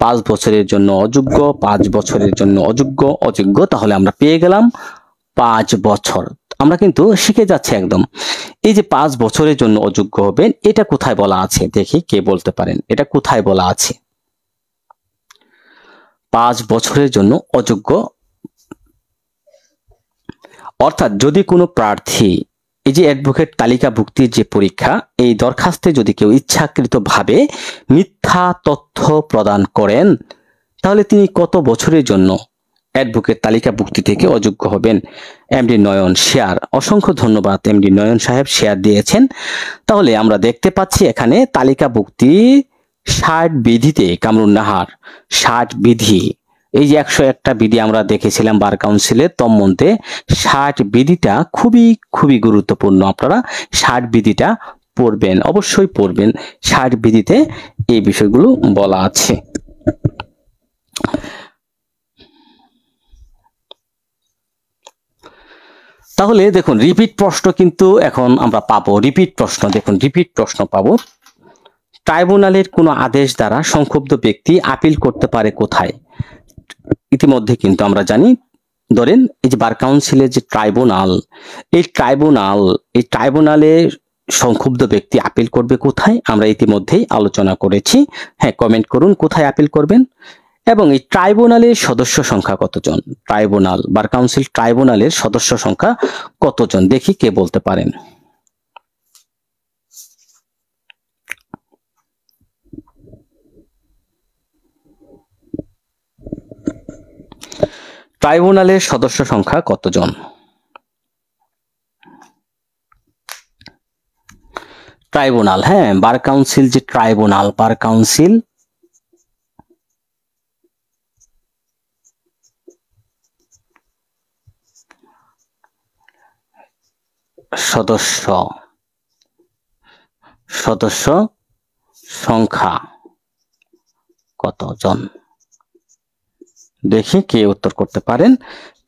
5 বছরের জন্য অযোগ্য, 5 বছরের জন্য অযোগ্য। তাহলে আমরা পেয়ে গেলাম 5 বছর। আমরা কিন্তু শিখে যাচ্ছি একদম। এই যে 5 বছরের জন্য অযোগ্য হবেন, এটা কোথায় বলা আছে? দেখি কে বলতে পারেন, এটা কোথায় বলা আছে? 5 বছরের জন্য অযোগ্য, অর্থাৎ যদি কোনো প্রার্থী, এই যে অ্যাডভোকেট তালিকাভুক্তির যে পরীক্ষা, এই দরখাস্তে যদি কেউ ইচ্ছাকৃতভাবে মিথ্যা তথ্য প্রদান করেন, তাহলে তিনি কত বছরের জন্য অ্যাডভোকেট তালিকাভুক্তি থেকে অযোগ্য হবেন? এমডি নয়ন শেয়ার, অসংখ্য ধন্যবাদ এমডি নয়ন সাহেব, শেয়ার দিয়েছেন। তাহলে আমরা দেখতে পাচ্ছি এখানে তালিকাভুক্তি 60 বিধিতে, কামরুন নাহার 60 বিধি, এই যে 101টা বিধি আমরা দেখেছিলাম বার কাউন্সিলের, তোর মধ্যে 60 বিধিটা খুবই গুরুত্বপূর্ণ। আপনারা 60 বিধিটা পড়বেন, অবশ্যই পড়বেন। 60 বিধিতে এই বিষয়গুলো বলা আছে। তাহলে দেখুন রিপিট প্রশ্ন কিন্তু এখন আমরা পাবো। রিপিট প্রশ্ন দেখুন, রিপিট প্রশ্ন পাবো। ট্রাইব্যুনালের কোনো আদেশ দ্বারা সংক্ষুব্ধ ব্যক্তি আপিল করতে পারে কোথায়? ইতিমধ্যে কিন্তু আমরা জানি, ধরেন এই যে বার কাউন্সিলের যে ট্রাইব্যুনাল, এই ট্রাইব্যুনালে সংক্ষুব্ধ ব্যক্তি আপিল করবে কোথায়, আমরা ইতিমধ্যেই আলোচনা করেছি। হ্যাঁ, কমেন্ট করুন কোথায় আপিল করবেন। এবং এই ট্রাইব্যুনালের সদস্য সংখ্যা কতজন? ট্রাইব্যুনাল, বার কাউন্সিল ট্রাইব্যুনালের সদস্য সংখ্যা কতজন? দেখি কে বলতে পারেন। ট্রাইব্যুনালের সদস্য সংখ্যা কতজন? ট্রাইব্যুনাল, হ্যাঁ, বার কাউন্সিল যে ট্রাইব্যুনাল, বার কাউন্সিল সদস্য সংখ্যা কতজন? দেখি কে উত্তর করতে পারেন।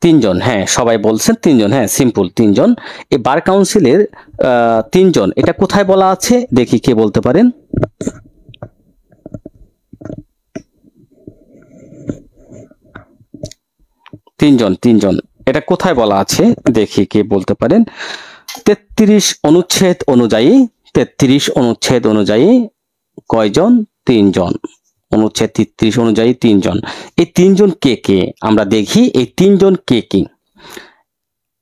3 জন, হ্যাঁ সবাই বলছেন 3 জন, হ্যাঁ সিম্পল 3 জন। এই বার কাউন্সিলের 3 জন, এটা কোথায় বলা আছে দেখি কে বলতে পারেন। তিন জন, এটা কোথায় বলা আছে দেখি কে বলতে পারেন। 33 অনুচ্ছেদ অনুযায়ী, 33 অনুচ্ছেদ অনুযায়ী কয়জন? 3 জন। অনুচ্ছেদ 33 অনুযায়ী 3 জন। এই 3 জন কে কে আমরা দেখি, এই 3 জন কে কে?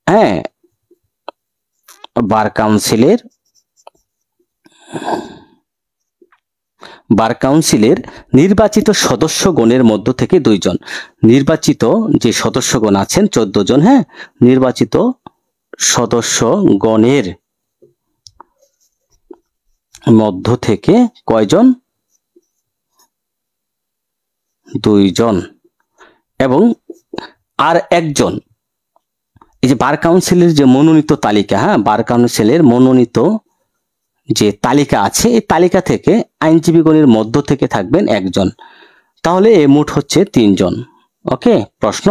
হ্যাঁ, বার কাউন্সিলের নির্বাচিত সদস্যগণের মধ্য থেকে 2 জন। নির্বাচিত যে সদস্যগণ আছেন 14 জন, হ্যাঁ, নির্বাচিত সদস্যগণের মধ্য থেকে কয়জন? 2 জন। এবং আর একজন, এই যে বার কাউন্সিলের যে মনোনীত তালিকা, হ্যাঁ, বার কাউন্সিলের মনোনীত যে তালিকা আছে, এই তালিকা থেকে আইনজীবীগণের মধ্য থেকে থাকবেন একজন। তাহলে এ মোট হচ্ছে 3 জন। ওকে, প্রশ্ন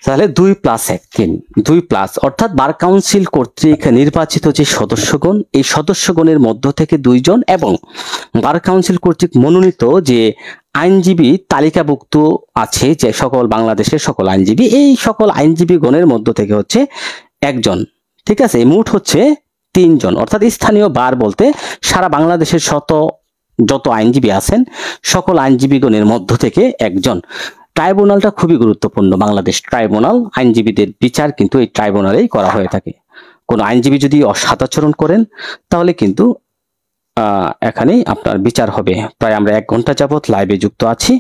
তাহলে 2 + 1 3, 2+, অর্থাৎ বার কাউন্সিল কর্তৃক নির্বাচিত যে সদস্যগণ, এই সদস্যগণের মধ্য থেকে 2 জন, এবং বার কাউন্সিল কর্তৃক মনোনীত যে আইনজীবী তালিকাভুক্ত আছে, যে সকল বাংলাদেশের সকল আইনজীবী, এই সকল আইনজীবীগণের মধ্য থেকে হচ্ছে একজন। ঠিক আছে, এই মোট হচ্ছে 3 জন। অর্থাৎ স্থানীয় বার বলতে সারা বাংলাদেশের যত আইনজীবী আছেন সকল আইনজীবীগণের মধ্য থেকে একজন। ট্রাইব্যুনালটা খুবই গুরুত্বপূর্ণ। বাংলাদেশ ট্রাইব্যুনাল, আইনজীবীদের বিচার কিন্তু এই ট্রাইব্যুনালেই করা হয়ে থাকে। কোন আইনজীবী যদি অসদাচরণ করেন তাহলে কিন্তু এখানেই আপনার বিচার হবে। প্রায় আমরা 1 ঘন্টা যাবত লাইভে যুক্ত আছি।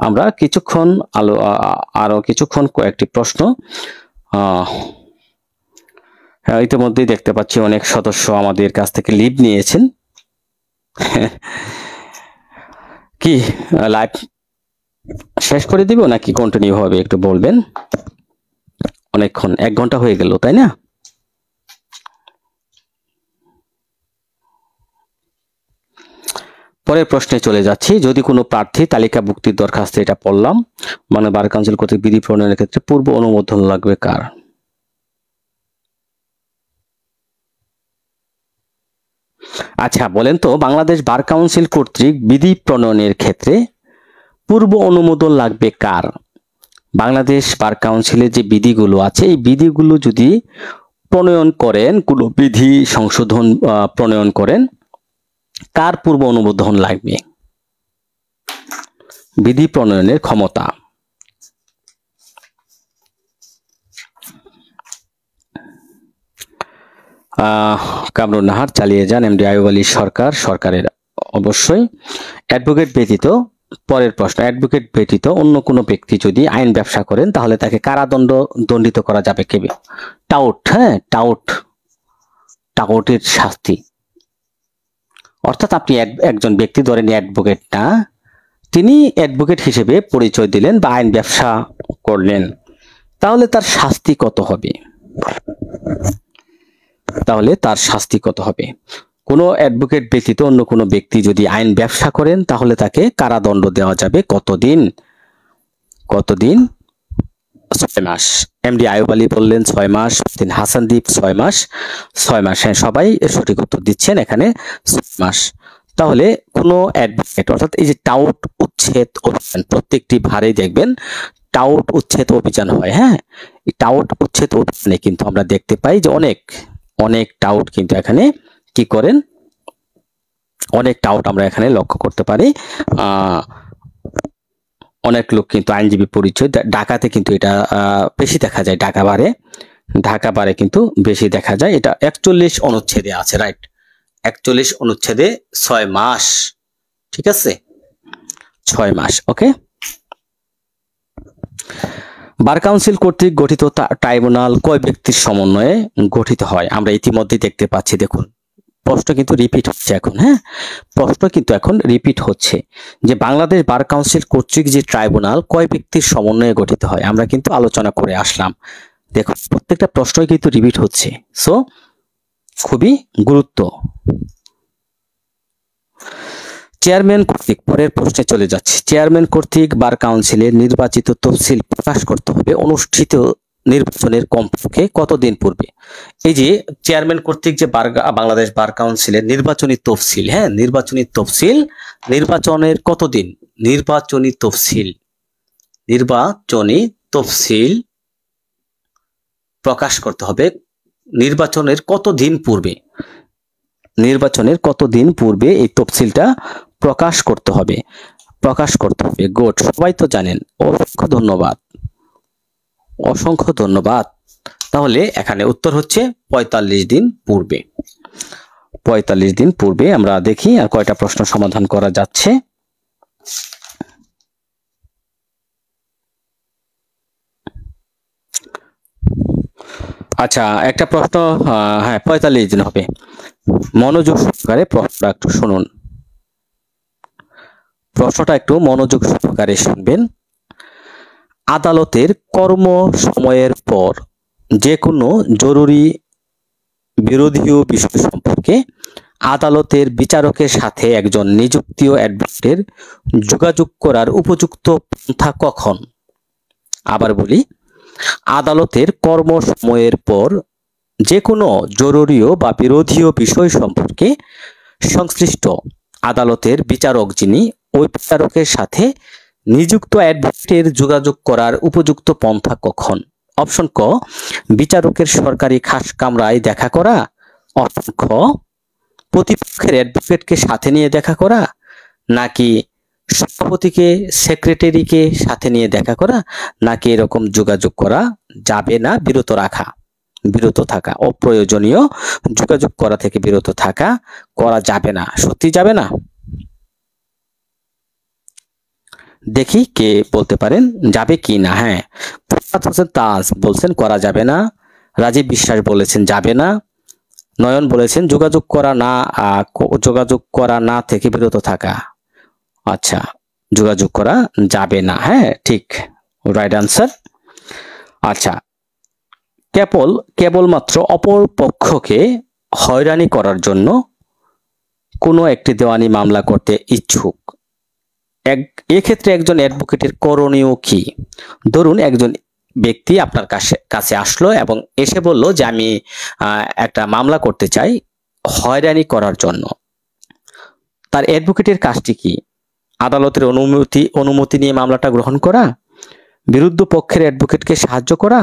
আমরা কিছুক্ষণ আরো কিছুক্ষণ কয়েকটি প্রশ্ন, ইতিমধ্যেই দেখতে পাচ্ছি অনেক সদস্য আমাদের কাছ থেকে লিভ নিয়েছেন। কি লাইভ শেষ করে দিব নাকি কন্টিনিউ হবে একটু বলবেন। অনেকক্ষণ, 1 ঘন্টা হয়ে গেল, তাই না? পরের প্রশ্নে চলে যাচ্ছি। যদি কোনো প্রার্থী তালিকাভুক্তির দরখাস্তে, এটা পড়লাম, মানে বার কাউন্সিল কর্তৃক বিধি প্রণয়নের ক্ষেত্রে পূর্ব অনুমোদন লাগবে কার? আচ্ছা বলেন তো, বাংলাদেশ বার কাউন্সিল কর্তৃক বিধি প্রণয়নের ক্ষেত্রে পূর্ব অনুমোদন লাগবে কার? বাংলাদেশ বার কাউন্সিলের যে বিধিগুলো আছে, এই বিধিগুলো যদি প্রণয়ন করেন, কোনো বিধি সংশোধন প্রণয়ন করেন, কার পূর্ব অনুমোদন লাগবে? বিধি প্রণয়নের ক্ষমতা। কামরুন নাহার চালিয়ে যান। এমডি আইয়ুব আলী সরকারের অবশ্যই। অ্যাডভোকেট ব্যতীত, পরের প্রশ্ন, অ্যাডভোকেট ব্যতীত অন্য কোনো ব্যক্তি যদি আইন ব্যবসা করেন তাহলে তাকে দণ্ডিত করা যাবে কে? টাউট, হ্যাঁ, টাউটের শাস্তি। অর্থাৎ আপনি একজন ব্যক্তি, ধরেন অ্যাডভোকেট না, তিনি অ্যাডভোকেট হিসেবে পরিচয় দিলেন বা আইন ব্যবসা করলেন, তাহলে তার শাস্তি কত হবে? কোনো অ্যাডভোকেট ব্যতীত অন্য কোনো ব্যক্তি যদি আইন ব্যবসা করেন তাহলে তাকে কারাদণ্ড দেওয়া যাবে কতদিন? 6 মাস। এমডি আয়ুব আলী বললেন 6 মাস, তিনি হাসানদীপ 6 মাস, 6 মাস। হ্যাঁ, সবাই সঠিক উত্তর দিচ্ছেন এখানে 6 মাস। তাহলে কোনো অ্যাডভোকেট, অর্থাৎ এই যে টাউট উচ্ছেদ অভিযান, প্রত্যেকটি ভারে দেখবেন টাউট উচ্ছেদ অভিযান হয়। হ্যাঁ, এই টাউট উচ্ছেদ অভিযানে কিন্তু আমরা দেখতে পাই যে অনেক টাউট কিন্তু এখানে কি করেন, অনেক টাউট আমরা এখানে লক্ষ্য করতে পারি। অনেক লোক কিন্তু আইনজীবী পরিচয়, ঢাকাতে কিন্তু এটা বেশি দেখা যায়, ঢাকা বারে কিন্তু বেশি দেখা যায়। এটা 41 অনুচ্ছেদে আছে, রাইট? 41 অনুচ্ছেদে 6 মাস, ঠিক আছে, 6 মাস। ওকে। বার কাউন্সিল কর্তৃক গঠিত ট্রাইব্যুনাল কয় ব্যক্তির সমন্বয়ে গঠিত হয়? আমরা ইতিমধ্যে দেখতে পাচ্ছি, দেখুন প্রশ্ন কিন্তু রিপিট হচ্ছে এখন। হ্যাঁ, প্রশ্ন কিন্তু এখন রিপিট হচ্ছে যে বাংলাদেশ বার কাউন্সিল কর্তৃক যে ট্রাইব্যুনাল কয় ব্যক্তির সমন্বয়ে গঠিত হয়, আমরা কিন্তু আলোচনা করে আসলাম। দেখুন প্রত্যেকটা প্রশ্নই কিন্তু রিপিট হচ্ছে, সো খুবই গুরুত্ব। চেয়ারম্যান কর্তৃক, পরের প্রশ্নে চলে যাচ্ছে, চেয়ারম্যান কর্তৃক বার কাউন্সিলের নির্বাচিত তফসিল প্রকাশ করতে হবে অনুষ্ঠিত নির্বাচনের কমপক্ষে কতদিন পূর্বে? এই যে চেয়ারম্যান কর্তৃক যে বাংলাদেশ বার কাউন্সিলের নির্বাচনী তফসিল, হ্যাঁ, নির্বাচনী তফসিল, নির্বাচনের কতদিন, নির্বাচনী তফসিল প্রকাশ করতে হবে নির্বাচনের কতদিন পূর্বে, নির্বাচনের কতদিন পূর্বে এই তফসিলটা প্রকাশ করতে হবে, গুড, সবাই তো জানেন, অসংখ্য ধন্যবাদ। তাহলে এখানে উত্তর হচ্ছে 45 দিন পূর্বে। 45 দিন পূর্বে। আমরা দেখি আর কয়টা প্রশ্ন সমাধান করা যাচ্ছে। আচ্ছা, একটা প্রশ্ন, হ্যাঁ 45 দিন হবে। মনোযোগ সহকারে প্রশ্নটা একটু শুনুন, শুনবেন। আদালতের কর্ম সময়ের পর যে কোনো জরুরি বিরোধীয় বিষয় সম্পর্কে আদালতের বিচারকের সাথে একজন নিযুক্ত অ্যাডভোকেটের যোগাযোগ করার উপযুক্ত পন্থা কখন? আবার বলি, আদালতের কর্ম সময়ের পর যে কোনো জরুরি বা বিরোধীয় বিষয় সম্পর্কে সংশ্লিষ্ট আদালতের বিচারক যিনি, ওই বিচারকের সাথে নিযুক্ত অ্যাডভোকেটের যোগাযোগ করার উপযুক্ত পন্থা কখন? অপশন ক, বিচারকের সরকারি খাস কামরায় দেখা করা। অপশন খ, প্রতিপক্ষের অ্যাডভোকেটকে সাথে নিয়ে দেখা করা, নাকি সভাপতিকে সেক্রেটারিকে সাথে নিয়ে দেখা করা, নাকি এরকম যোগাযোগ করা যাবে না, বিরত থাকা, অপ্রয়োজনীয় যোগাযোগ করা থেকে বিরত থাকা, করা যাবে না, সত্যি যাবে না? দেখি কে বলতে পারেন যাবে কি না। হ্যাঁ, ফুরকাত হোসেন তাজ বলছেন করা যাবে না, রাজীব বিশ্বাস বলেছেন যাবে না, নয়ন বলেছেন যোগাযোগ করা না থেকে বিরত থাকা। আচ্ছা, যোগাযোগ করা যাবে না, হ্যাঁ ঠিক, রাইট আনসার। আচ্ছা, কেবলমাত্র অপর পক্ষকে হয়রানি করার জন্য কোনো একটি দেওয়ানি মামলা করতে ইচ্ছুক, এক্ষেত্রে একজন অ্যাডভোকেটের করণীয় কি? ধরুন একজন ব্যক্তি আপনার কাছে আসলো এবং এসে বলল যে আমি একটা মামলা করতে চাই হয়রানি করার জন্য। তার অ্যাডভোকেটের কাজটি কি? আদালতের অনুমতি নিয়ে মামলাটা গ্রহণ করা, বিরুদ্ধ পক্ষের অ্যাডভোকেটকে সাহায্য করা,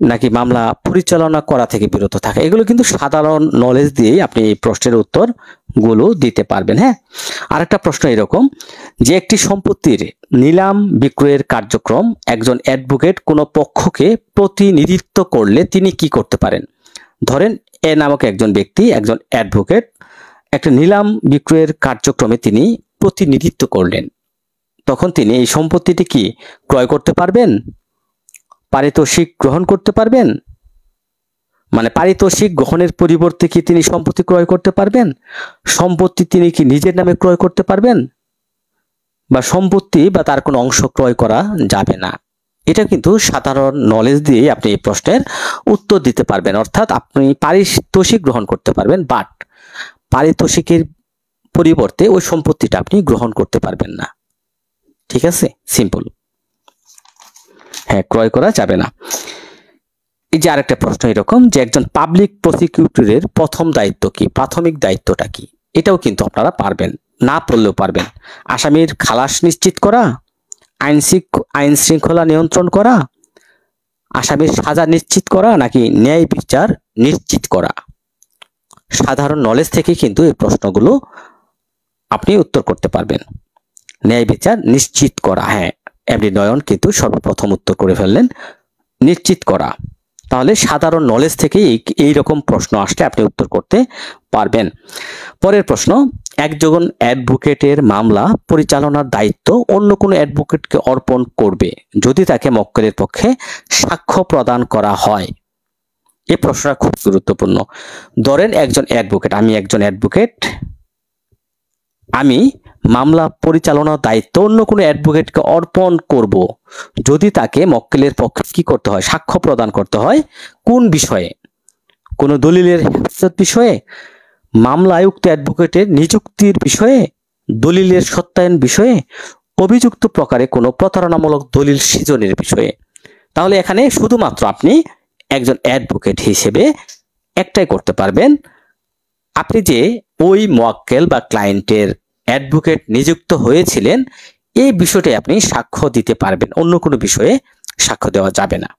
নাকি মামলা পরিচালনা করা থেকে বিরত থাকা? এগুলো কিন্তু সাধারণ নলেজ দিয়েই আপনি এই প্রশ্নের উত্তর গুলো দিতে পারবেন। হ্যাঁ, আরেকটা প্রশ্ন এরকম যে একটি সম্পত্তির নিলাম বিক্রয়ের কার্যক্রম একজন অ্যাডভোকেট কোনো পক্ষকে প্রতিনিধিত্ব করলে তিনি কি করতে পারেন? ধরেন এ নামক একজন ব্যক্তি, একজন অ্যাডভোকেট, একটা নিলাম বিক্রয়ের কার্যক্রমে তিনি প্রতিনিধিত্ব করলেন, তখন তিনি এই সম্পত্তিটি কি ক্রয় করতে পারবেন, পারিতোষিক গ্রহণ করতে পারবেন, মানে পারিতোষিক গ্রহণের পরিবর্তে কি তিনি সম্পত্তি ক্রয় করতে পারবেন, সম্পত্তি তিনি কি নিজের নামে ক্রয় করতে পারবেন, বা সম্পত্তি বা তার কোনো অংশ ক্রয় করা যাবে না। এটা কিন্তু সাধারণ নলেজ দিয়ে আপনি এই প্রশ্নের উত্তর দিতে পারবেন, অর্থাৎ আপনি পারিতোষিক গ্রহণ করতে পারবেন, বাট পারিতোষিকের পরিবর্তে ওই সম্পত্তিটা আপনি গ্রহণ করতে পারবেন না। ঠিক আছে, সিম্পল। হ্যাঁ, ক্রয় করা যাবে না। এই যে আরেকটা প্রশ্ন এরকম যে একজন পাবলিক প্রসিকিউটরের প্রথম দায়িত্ব কি, প্রাথমিক দায়িত্বটা কি, এটাও কিন্তু আপনারা পারবেন, না পড়লেও পারবেন। আসামির খালাস নিশ্চিত করা, আইন শৃঙ্খলা নিয়ন্ত্রণ করা, আসামির সাজা নিশ্চিত করা, নাকি ন্যায় বিচার নিশ্চিত করা। সাধারণ নলেজ থেকে কিন্তু এই প্রশ্নগুলো আপনি উত্তর করতে পারবেন। ন্যায় বিচার নিশ্চিত করা, হ্যাঁ এমডি নয়ন কিন্তু সর্বপ্রথম উত্তর করে ফেললেন, নিশ্চিত করা। তাহলে সাধারণ নলেজ থেকে এই রকম প্রশ্ন আসলে আপনি উত্তর করতে পারবেন। পরের প্রশ্ন, একজন অ্যাডভোকেটের মামলা পরিচালনার দায়িত্ব অন্য কোনো অ্যাডভোকেটকে অর্পণ করবে যদি তাকে মক্কেলের পক্ষে সাক্ষ্য প্রদান করা হয়। এই প্রশ্নটা খুব গুরুত্বপূর্ণ। ধরেন একজন অ্যাডভোকেট, আমি একজন অ্যাডভোকেট, আমি মামলা পরিচালনার দায়িত্ব অন্য কোনো অ্যাডভোকেটকে অর্পণ করব যদি তাকে মক্কেলের পক্ষে কি করতে হয়, সাক্ষ্য প্রদান করতে হয়। কোন বিষয়ে? কোনো দলিলের হেফাজত বিষয়ে, মামলায় উক্ত অ্যাডভোকেটের নিযুক্তির বিষয়ে, দলিলের সত্যায়ন বিষয়ে, অভিযুক্ত প্রকারে কোনো প্রতারণামূলক দলিল সৃজনের বিষয়ে। তাহলে এখানে শুধুমাত্র আপনি একজন অ্যাডভোকেট হিসেবে একটাই করতে পারবেন, আপনি যে ওই মোয়াক্কেল বা ক্লায়েন্টের অ্যাডভোকেট নিযুক্ত হয়েছিলেন এই বিষয়টাই আপনি সাক্ষ্য দিতে পারবেন, অন্য কোনো বিষয়ে সাক্ষ্য দেওয়া যাবে না।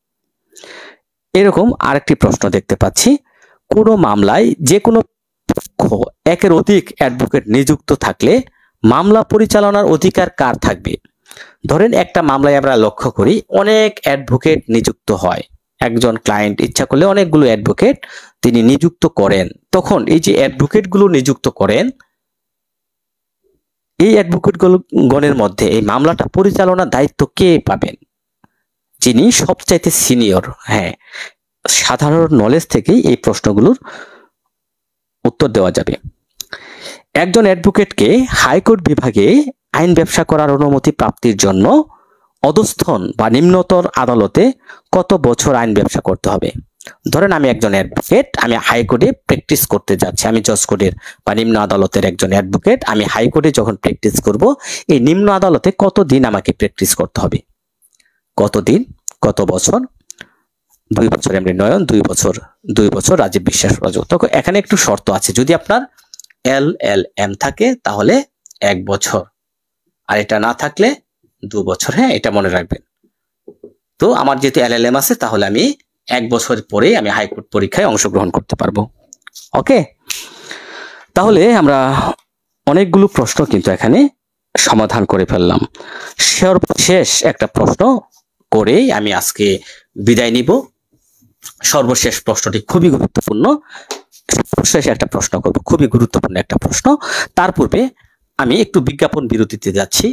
এরকম আরেকটি প্রশ্ন দেখতে পাচ্ছি, কোনো মামলায় যে কোনো পক্ষ একের অধিক অ্যাডভোকেট নিযুক্ত থাকলে মামলা পরিচালনার অধিকার কার থাকবে? ধরেন একটা মামলায় আমরা লক্ষ্য করি অনেক অ্যাডভোকেট নিযুক্ত হয়, একজন ক্লায়েন্ট ইচ্ছা করলে অনেকগুলো অ্যাডভোকেট তিনি নিযুক্ত করেন। তখন এই যে অ্যাডভোকেটগুলো নিযুক্ত করেন, এই অ্যাডভোকেটগণের মধ্যে এই মামলাটা পরিচালনার দায়িত্ব কে পাবেন? যিনি সবচাইতে সিনিয়র। হ্যাঁ, সাধারণ নলেজ থেকেই এই প্রশ্নগুলোর উত্তর দেওয়া যাবে। একজন অ্যাডভোকেটকে হাইকোর্ট বিভাগে আইন ব্যবসা করার অনুমতি প্রাপ্তির জন্য অধস্থন বা নিম্নতর আদালতে কত বছর আইন ব্যবসা করতে হবে? ধরেন আমি একজন অ্যাডভোকেট, আমি হাইকোর্টে প্র্যাকটিস করতে যাচ্ছি, আমি জজ কোর্টের বা নিম্ন আদালতের একজন অ্যাডভোকেট, আমি হাইকোর্টে যখন প্র্যাকটিস করব এই নিম্ন আদালতে কতদিন আমাকে প্র্যাকটিস করতে হবে? কতদিন, কত বছর? 2 বছর এমডি নয়ন, 2 বছর রাজীব বিশ্বাস রাজু। তখন এখানে একটু শর্ত আছে, যদি আপনার LLM থাকে তাহলে 1 বছর, আর এটা না থাকলে 2 বছর। হ্যাঁ, এটা মনে রাখবেন। তো আমার যেহেতু LLM আছে তাহলে আমি 1 বছর পরে আমি হাইকোর্ট পরীক্ষায় অংশগ্রহণ করতে পারবো। ওকে, তাহলে আমরা অনেকগুলো প্রশ্ন কিন্তু এখানে সমাধান করে ফেললাম। সর্বশেষ একটা প্রশ্ন করে আমি আজকে বিদায় নিব। সর্বশেষ প্রশ্নটি খুবই গুরুত্বপূর্ণ, সর্বশেষ একটা প্রশ্ন করব, খুবই গুরুত্বপূর্ণ একটা প্রশ্ন। তার পূর্বে আমি একটু বিজ্ঞাপন বিরতিতে যাচ্ছি।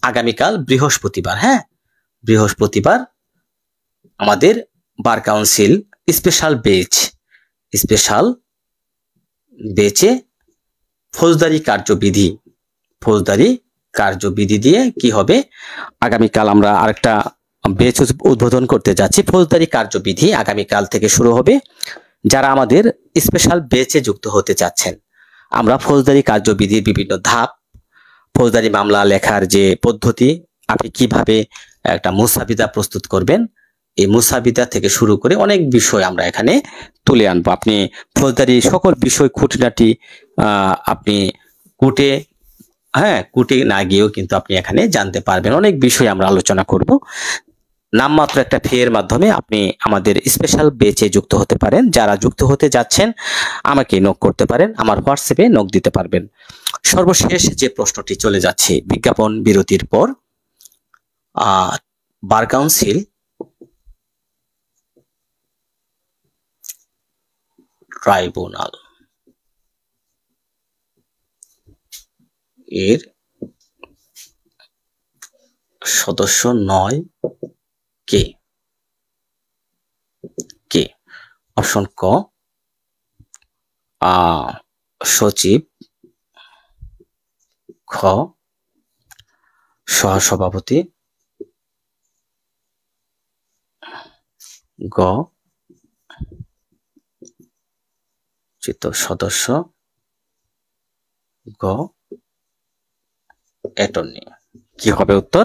আগামীকাল বৃহস্পতিবার, হ্যাঁ বৃহস্পতিবার আমাদের বার কাউন্সিল স্পেশাল বেচে ফৌজদারি কার্যবিধি দিয়ে কি হবে, আগামীকাল আমরা আরেকটা বেচ উদ্বোধন করতে যাচ্ছি। ফৌজদারি কার্যবিধি আগামীকাল থেকে শুরু হবে। যারা আমাদের স্পেশাল বেচে যুক্ত হতে চাচ্ছেন, আমরা ফৌজদারি কার্যবিধির বিভিন্ন ধাপ, ফৌজদারি মামলা লেখার যে পদ্ধতি, আপনি কিভাবে একটা মুসাবিদা প্রস্তুত করবেন, এই মুসাবিদা থেকে শুরু করে অনেক বিষয় আমরা এখানে তুলে আনবো। আপনি ফৌজদারি সকল বিষয় খুঁটিনাটি আপনি কোর্টে না গিয়েও কিন্তু আপনি এখানে জানতে পারবেন। অনেক বিষয় আমরা আলোচনা করব। নামমাত্র একটা ফি এর মাধ্যমে আপনি আমাদের স্পেশাল বেচে যুক্ত হতে পারেন। যারা যুক্ত হতে যাচ্ছেন আমাকে নক করতে পারেন, আমার হোয়াটসঅ্যাপে নক দিতে পারবেন। সর্বশেষ যে প্রশ্নটি চলে যাচ্ছে বিজ্ঞাপন বিরতির পর, বার কাউন্সিল ট্রাইব্যুনাল এর সদস্য 9 কে? অপশন ক সচিব, খ সহসভাপতি, গ সদস্য, গ অ্যাটর্নি। কি হবে উত্তর?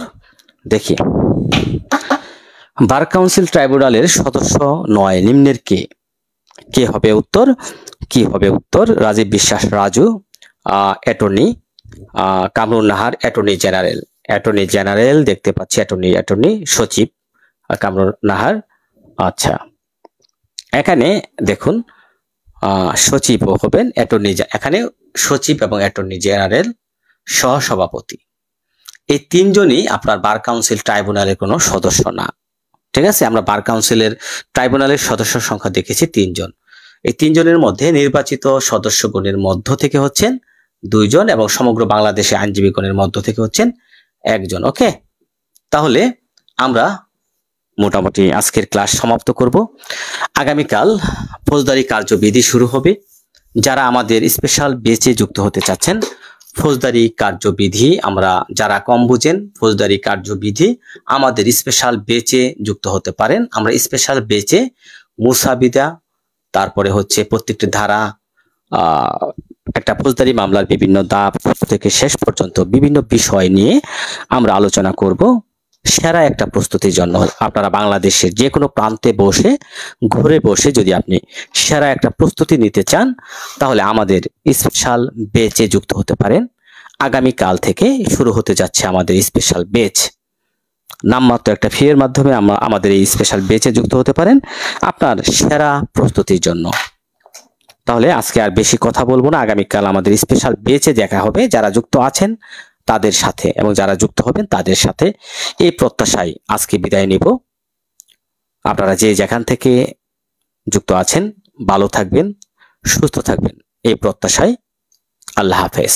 দেখি বার কাউন্সিল ট্রাইব্যুনালের সদস্য নয় নিম্নের কে? কে হবে উত্তর? কি হবে উত্তর? রাজীব বিশ্বাস Raju, attorney Kamrun Nahar, attorney general. Attorney general দেখতে পাচ্ছি, অ্যাটর্নি সচিব কামরুন নাহার। আচ্ছা, এখানে দেখুন সচিব হবেন অ্যাটর্নি, এখানে সচিব এবং অ্যাটর্নি জেনারেল সহসভাপতি, এই তিনজনই আপনার বার কাউন্সিল ট্রাইব্যুনালের কোনো সদস্য না। ঠিক আছে, আমরা বার কাউন্সিলের ট্রাইব্যুনালের সদস্য সংখ্যা দেখেছি 3 জন। এই 3 জনের মধ্যে নির্বাচিত সদস্যগণের মধ্য থেকে হচ্ছেন 2 জন এবং সমগ্র বাংলাদেশে আইনজীবীগণের মধ্য থেকে হচ্ছেন 1 জন। ওকে, তাহলে আমরা মোটামুটি আজকের ক্লাস সমাপ্ত করব। আগামীকাল ফৌজদারি কার্যবিধি শুরু হবে। যারা আমাদের স্পেশাল বেচে যুক্ত হতে চাচ্ছেন, ফৌজদারি কার্যবিধি, আমরা যারা কম বুঝেন ফৌজদারি কার্যবিধি আমাদের স্পেশাল বেচে যুক্ত হতে পারেন। আমরা স্পেশাল বেচে মুসাবিদা, তারপরে হচ্ছে প্রত্যেকটি ধারা, একটা ফৌজদারি মামলার বিভিন্ন ধাপ থেকে শেষ পর্যন্ত বিভিন্ন বিষয় নিয়ে আমরা আলোচনা করব। সেরা একটা প্রস্তুতির জন্য আপনারা বাংলাদেশের যে কোনো প্রান্তে বসে, ঘুরে বসে যদি আপনি সেরা একটা প্রস্তুতি নিতে চান, তাহলে আমাদের স্পেশাল বেচে যুক্ত হতে পারেন। আগামীকাল থেকে শুরু হতে যাচ্ছে আমাদের স্পেশাল বেচ। নামমাত্র একটা ফি এর মাধ্যমে আমাদের এই স্পেশাল বেচে যুক্ত হতে পারেন আপনার সেরা প্রস্তুতির জন্য। তাহলে আজকে আর বেশি কথা বলবো না, আগামীকাল আমাদের স্পেশাল বেচে দেখা হবে যারা যুক্ত আছেন তাদের সাথে এবং যারা যুক্ত হবেন তাদের সাথে। এই প্রত্যাশায় আজকে বিদায় নিব। আপনারা যে যেখান থেকে যুক্ত আছেন ভালো থাকবেন, সুস্থ থাকবেন এই প্রত্যাশায়। আল্লাহ হাফেজ।